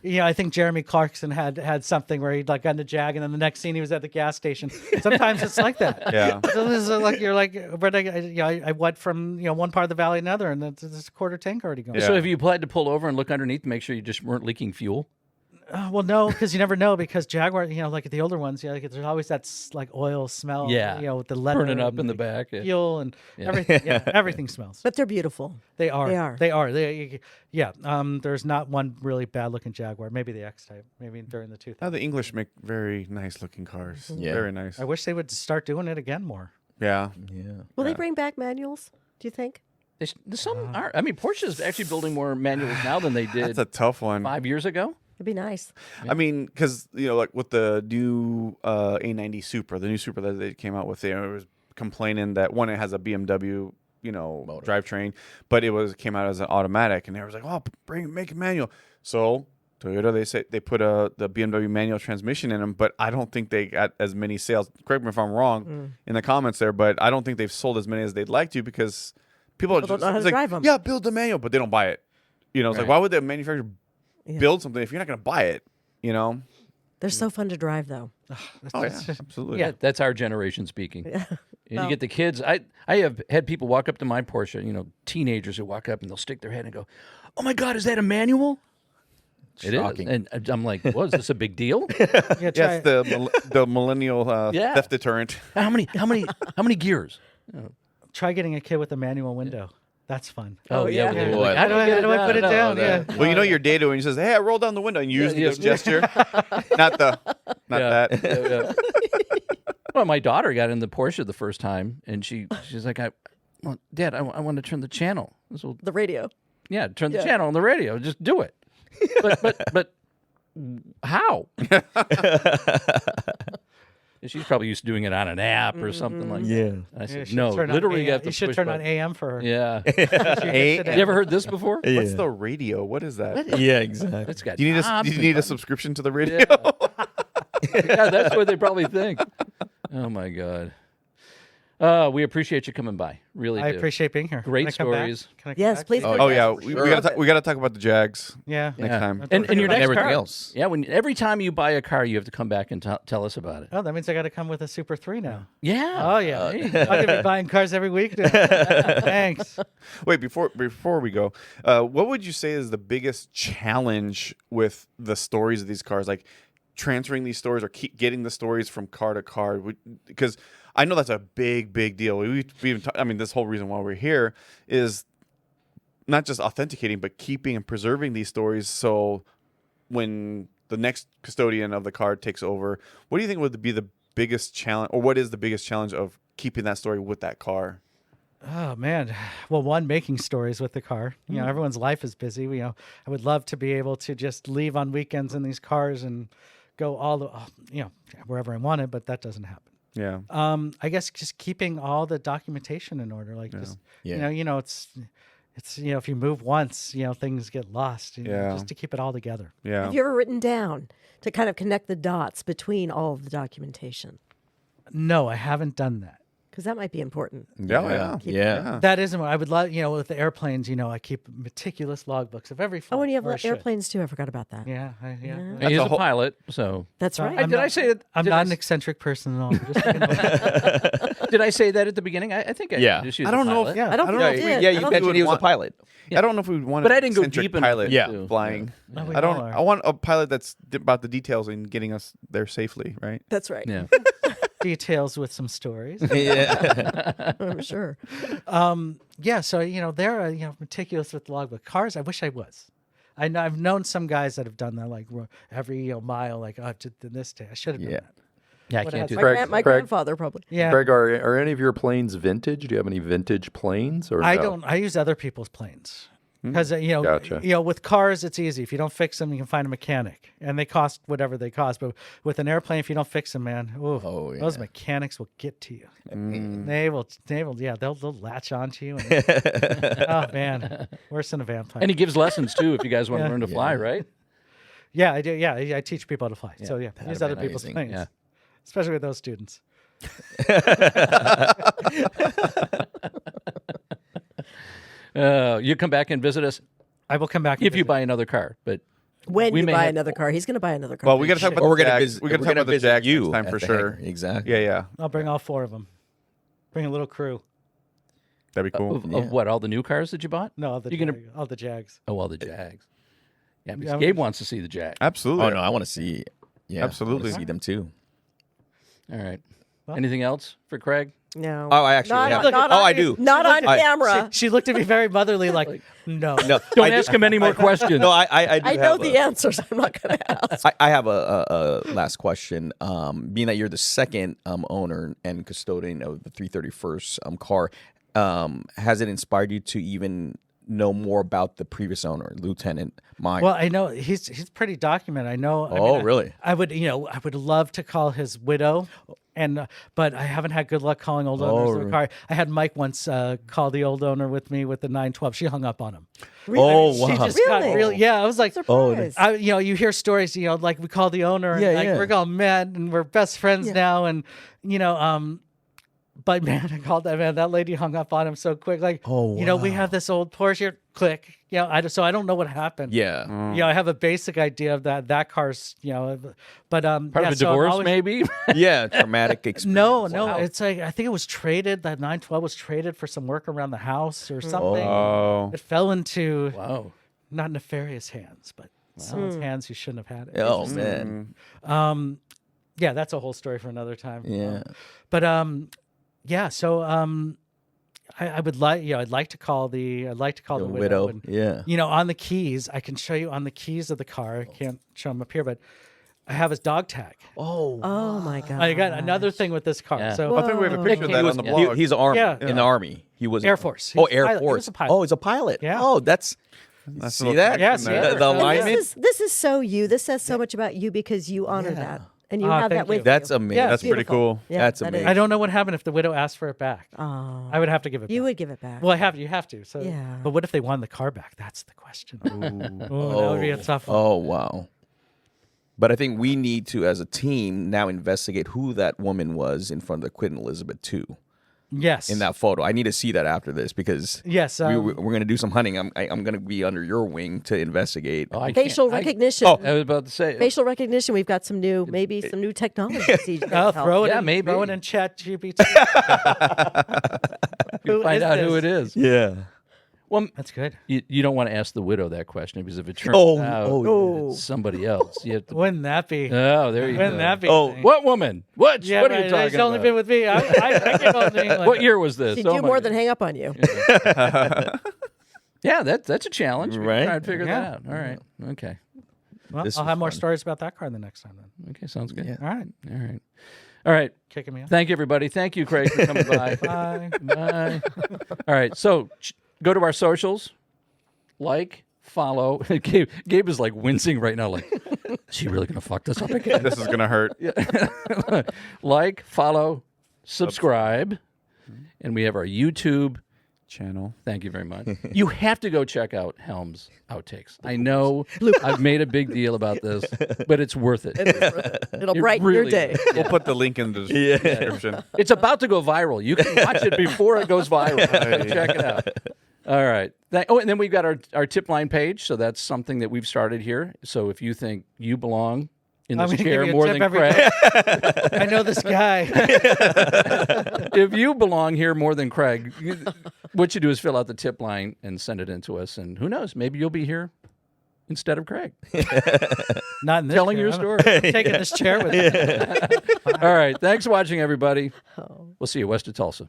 S2: Yeah.
S3: right?
S5: I think Jeremy Clarkson had something where he'd like got in the Jag, and then the next scene he was at the gas station. Sometimes it's like that.
S2: Yeah.
S5: So this is like you're like, but I went from one part of the valley to another, and there's a quarter tank already going.
S2: Yeah.
S1: So have you had to pull over and look underneath to make sure you just weren't leaking fuel?
S5: Well, no, because you never know. Because Jaguar, like the older ones, like there's always that like oil smell.
S1: Yeah.
S5: With the leather
S1: Burning up
S5: and
S1: in the back. Yeah.
S5: fuel and everything. Yeah, everything smells.
S4: But they're beautiful.
S5: They are.
S4: They are.
S5: They are. Yeah. There's not one really bad looking Jaguar. Maybe the X type. Maybe during the 2000s.
S2: Now the English make very nice looking cars.
S3: Yeah.
S2: Very nice.
S5: I wish they would start doing it again more.
S2: Yeah.
S3: Yeah.
S4: Will
S2: Yeah.
S4: they bring back manuals, do you think?
S1: Some are. I mean, Porsche is actually building more manuals now than they did
S2: That's a tough one.
S1: 5 years ago.
S4: It'd be nice.
S2: I mean, because like with the new A90 Supra, the new Supra that they came out with, it was complaining that one, it has a BMW, drivetrain, but came out as an automatic, and they was like, oh, make it manual. So Toyota, they put the BMW manual transmission in them, but I don't think they got as many sales. Correct me if I'm wrong in the comments there, but I don't think they've sold as many as they'd like to because people
S4: don't know how to drive 'em.
S2: Yeah, build the manual, but they don't buy it. It's
S1: Right.
S2: like, why would the manufacturer build something if you're not going to buy it?
S4: They're so fun to drive, though.
S2: Oh yeah, absolutely.
S1: Yeah, that's our generation speaking. And you get the kids. I have had people walk up to my Porsche, teenagers who walk up and they'll stick their head and go, "Oh my God, is that a manual?" It is.
S3: Shocking.
S1: And I'm like, "Well, is this a big deal?
S5: Yeah,
S2: Yeah, it's the millennial
S1: Yeah.
S2: theft deterrent.
S1: How many gears?"
S5: try getting a kid with a manual window. That's fun.
S1: Oh, yeah.
S4: yeah.
S1: Like,
S3: How
S5: do I put it down? Yeah.
S2: Well, you know your data when he says, "Hey, I rolled down the window," and you use
S1: Yeah,
S2: the gesture, not that.
S1: Yeah. Well, my daughter got in the Porsche the first time, and she's like, well, Dad, I want to turn the channel. So,
S4: The radio.
S1: yeah, turn the channel on the radio. Just do it. But how? She's probably used to doing it on an app or something like that.
S3: Yeah.
S1: And I
S5: You
S1: said,
S5: should
S1: no,
S5: turn on
S1: literally you
S5: AM.
S1: have to
S5: You should
S1: push
S5: turn on
S1: button.
S5: AM for her.
S1: Yeah.
S2: A-
S1: You ever heard this before?
S2: What's the radio? What is that?
S3: Yeah, exactly.
S1: It's got
S2: Do you need
S1: knobs
S2: do you
S1: and
S2: need a
S1: buttons.
S2: subscription to the radio?
S1: Yeah, that's what they probably think. Oh my God. We appreciate you coming by. Really
S5: I
S1: do.
S5: appreciate being here.
S1: Great
S5: Can I come back?
S1: stories.
S5: Can I come
S4: Yes,
S5: back?
S4: please.
S2: Oh yeah,
S3: for
S2: we
S3: sure.
S2: gotta talk about the Jags
S5: Yeah.
S2: next
S1: Yeah.
S2: time.
S1: And your
S3: And
S1: next
S3: everything
S1: car.
S3: else.
S1: Yeah, every time you buy a car, you have to come back and tell us about it.
S5: Oh, that means I got to come with a Super 3 now.
S1: Yeah.
S5: Oh, yeah.
S1: Hey.
S5: I'm going to be buying cars every week now. Thanks.
S2: Wait, before we go, what would you say is the biggest challenge with the stories of these cars, like transferring these stories or keep getting the stories from car to car? Because I know that's a big deal. We even I mean, this whole reason why we're here is not just authenticating, but keeping and preserving these stories. So when the next custodian of the car takes over, what do you think would be the biggest challenge, or what is the biggest challenge of keeping that story with that car?
S5: Oh, man. Well, one, making stories with the car. You know, everyone's life is busy. You know, I would love to be able to just leave on weekends in these cars and go wherever I wanted, but that doesn't happen.
S2: Yeah.
S5: I guess just keeping all the documentation in order, like just
S3: Yeah.
S5: it's if you move once, things get lost.
S2: Yeah.
S5: Just to keep it all together.
S2: Yeah.
S4: Have you ever written down to kind of connect the dots between all of the documentation?
S5: No, I haven't done that.
S4: Because that might be important.
S3: Yeah.
S5: That isn't what I would love. With the airplanes, I keep meticulous logbooks of every flight.
S4: Oh, and you have
S5: or I should.
S4: airplanes too. I forgot about that.
S5: Yeah,
S1: And he's
S2: a
S1: a
S2: whole-
S1: pilot, so
S4: That's right.
S5: I'm
S1: did
S5: not-
S1: I say it?
S5: I'm
S1: did
S5: not
S1: I
S5: an
S1: s-
S5: eccentric person at all. Just
S1: Did I say that at the beginning? I think I
S3: Yeah.
S1: introduced you as
S2: I don't
S1: a
S2: know
S1: pilot.
S2: if-
S5: yeah.
S4: I don't think
S3: Yeah,
S4: you
S3: you-
S4: did.
S3: yeah,
S4: I
S3: you
S4: don't
S3: mentioned
S4: think
S3: he was a
S2: want-
S3: pilot.
S2: I don't know if we would want
S1: But
S2: an
S1: I didn't go
S2: eccentric
S1: deep into
S2: pilot
S1: it,
S3: Yeah.
S1: too.
S2: flying.
S5: No, we
S2: I don't.
S5: all are.
S2: I want a pilot that's about the details and getting us there safely, right?
S4: That's right.
S1: Yeah.
S5: details with some stories.
S3: Yeah.
S4: I'm sure.
S5: Yeah, so they're meticulous with the logbook. Cars, I wish I was. I've known some guys that have done that, like every mile, like I've done this day. I should have done
S3: Yeah.
S5: that.
S1: Yeah, I
S5: What
S1: can't do
S5: has-
S4: My,
S1: that.
S4: my
S6: Craig-
S4: grandfather probably.
S5: Yeah,
S6: Craig, are any of your planes vintage? Do you have any vintage planes? Or
S5: I
S6: no?
S5: don't. I use other people's planes because
S6: Gotcha.
S5: with cars it's easy. If you don't fix them, you can find a mechanic, and they cost whatever they cost. But with an airplane, if you don't fix them, man,
S3: Oh,
S5: those
S3: yeah.
S5: mechanics will get to you. They will. Yeah, they'll latch onto you. And, oh man, worse than a vampire.
S1: And he gives lessons too if you guys want to learn to fly, right?
S5: Yeah, I do. Yeah, I teach people how to fly. So yeah, use
S3: be
S5: other people's
S3: amazing.
S5: planes,
S1: Yeah.
S5: especially with those students.
S1: You come back and visit us
S5: I will come back
S1: if you buy another car, but
S4: When
S1: We
S4: you
S1: may
S4: buy
S1: have-
S4: another car, he's going to buy another car.
S2: Well, we got to talk about
S3: Or we're
S2: the
S3: gonna
S2: Jags.
S3: visit.
S2: We got to talk about the
S3: visit
S2: Jags
S3: you
S2: next time
S3: at
S2: for
S3: the
S2: sure.
S3: hangar. Exactly.
S2: Yeah.
S5: I'll bring all 4 of them. Bring a little crew.
S2: That'd be cool.
S1: of what? All the new cars that you bought?
S5: No, all the
S1: You're gonna-
S5: all the Jags.
S1: Oh, all the Jags. Yeah, because
S5: Yeah,
S1: Gabe wants to see the Jag.
S2: Absolutely.
S3: Oh no, I want to see. Yeah,
S2: Absolutely.
S3: I wanna see them too.
S1: All right. Anything else for Craig?
S4: No.
S3: Oh, I actually
S4: Not,
S3: have.
S4: not
S3: Oh,
S4: on,
S3: I do.
S4: Not on
S3: I-
S4: camera.
S5: She looked at me very motherly, like, no.
S3: No,
S1: Don't
S3: I
S1: ask him any more questions.
S3: No, I do
S4: I know
S3: have
S4: the answers. I'm not going to ask.
S3: I have a last question. Being that you're the second owner and custodian of the 331st car, has it inspired you to even know more about the previous owner, Lieutenant Meyer?
S5: Well, I know he's pretty documented. I know.
S3: Really?
S5: I would love to call his widow, but I haven't had good luck calling old owners of the
S3: really?
S5: car. I had Mike once call the old owner with me with the 912. She hung up on him.
S3: Oh,
S5: She
S3: wow.
S5: just got
S4: Really?
S5: really. Yeah, I was like,
S4: Surprise.
S5: you hear stories, like we call the owner, and
S3: Yeah,
S5: like
S3: yeah.
S5: we're all met and we're best friends
S4: Yeah.
S5: now, and but man, I called that man. That lady hung up on him so quick. Like,
S3: Oh,
S5: we have this old Porsche here. Click. So I don't know what happened.
S3: Yeah.
S5: I have a basic idea of that car's. But
S1: Part of
S5: yeah,
S1: a
S5: so I'm
S1: divorce,
S5: always-
S1: maybe?
S3: Yeah. Traumatic experience.
S5: No. It's like I think it was traded. That 912 was traded for some work around the house or something.
S2: Oh.
S5: It fell into
S1: Wow.
S5: not nefarious hands, but someone's hands who shouldn't have had it.
S3: Oh man.
S5: Yeah, that's a whole story for another time.
S3: Yeah.
S5: But yeah, so I would like, I'd like to call the widow. And,
S3: Yeah.
S5: on the keys, I can show you on the keys of the car. I can't show them up here, but I have his dog tag.
S3: Oh.
S4: Oh my God.
S5: I got another thing with this car.
S1: Yeah.
S5: So
S2: I think we have a picture of that on the blog.
S3: He's an army
S5: Yeah.
S3: in the army. He was
S5: Air Force.
S3: Oh,
S5: He's a
S3: Air
S5: pilot. He
S3: Force.
S5: was a pilot.
S3: Oh, he's a pilot.
S5: Yeah.
S3: Oh, that's
S2: That's
S3: see
S2: a little
S3: that?
S2: connection
S5: Yes,
S2: there.
S5: yeah.
S3: The alignment.
S4: This is so you. This says so much about you because you honor that. And you have
S5: thank
S4: that with
S5: you.
S4: you.
S3: That's amazing.
S5: Yeah.
S2: That's pretty
S4: Beautiful.
S2: cool.
S4: Yeah,
S3: That's
S4: that is.
S3: amazing.
S5: I don't know what happened if the widow asked for it back.
S4: Oh,
S5: I would have to give it back.
S4: you would give it back.
S5: Well, you have to. So,
S4: Yeah.
S5: But what if they won the car back? That's the question. Oh, that would be a tough one.
S3: Oh, wow. But I think we need to, as a team, now investigate who that woman was in front of the Queen Elizabeth II
S5: Yes.
S3: in that photo. I need to see that after this because
S5: Yes.
S3: we're going to do some hunting. I'm going to be under your wing to investigate.
S1: Oh, I
S4: Facial
S1: can't-
S4: recognition.
S1: I was about to say.
S4: Facial recognition. We've got some new technology. CJ,
S5: I'll
S4: help.
S5: throw it.
S1: Yeah,
S5: in,
S1: maybe.
S5: Throw it in Chat GPT.
S1: You find out who it is.
S3: Yeah.
S1: Well,
S5: That's good.
S1: you don't want to ask the widow that question because if it turns
S3: Oh,
S1: out
S3: oh.
S1: it's somebody else, you have to.
S5: Wouldn't that be?
S1: Oh, there you go.
S5: Wouldn't that be?
S3: Oh,
S5: thing?
S1: What woman? What?
S5: Yeah,
S1: what
S5: right.
S1: are you talking
S5: He's only
S1: about?
S5: been with me. I came home to England.
S1: What year was this?
S4: She'd
S1: Oh
S4: do
S1: my
S4: more
S1: God.
S4: than hang up on you.
S1: Yeah, that's a challenge. We can
S3: Right?
S1: try and figure
S5: Yeah.
S1: that out. All right. Okay.
S5: Well,
S3: This
S5: I'll
S3: was
S5: have more
S3: fun.
S5: stories about that car the next time then.
S1: Okay. Sounds good.
S3: Yeah.
S5: All right.
S1: All right. All right.
S5: Kicking me off.
S1: Thank you, everybody. Thank you, Craig, for coming by.
S5: Bye.
S1: Bye. All right. So go to our socials. Like, follow. Gabe is like wincing right now. Like, is she really going to fuck this up again?
S2: This is gonna hurt.
S1: Like, follow, subscribe. And we have our YouTube
S2: Channel.
S1: Thank you very much. You have to go check out Helm's Outtakes. I know I've made a big deal about this, but it's worth it.
S4: It'll
S1: It
S4: brighten your
S1: really
S4: day.
S1: is.
S2: We'll put the link in the description.
S1: It's about to go viral. You can watch it before it goes viral. Check it out. All right. And then we've got our tip line page. So that's something that we've started here. So if you think you belong in
S5: I'm
S1: this
S5: gonna
S1: chair
S5: give you a
S1: more
S5: tip
S1: than
S5: every
S1: Craig,
S5: I know this guy.
S1: if you belong here more than Craig, what you do is fill out the tip line and send it in to us. And who knows, maybe you'll be here instead of Craig.
S5: Not in this
S1: Telling
S5: chair.
S1: your
S5: I'm
S1: story.
S5: taking this chair with me.
S1: All right. Thanks for watching, everybody. We'll see you west of Tulsa.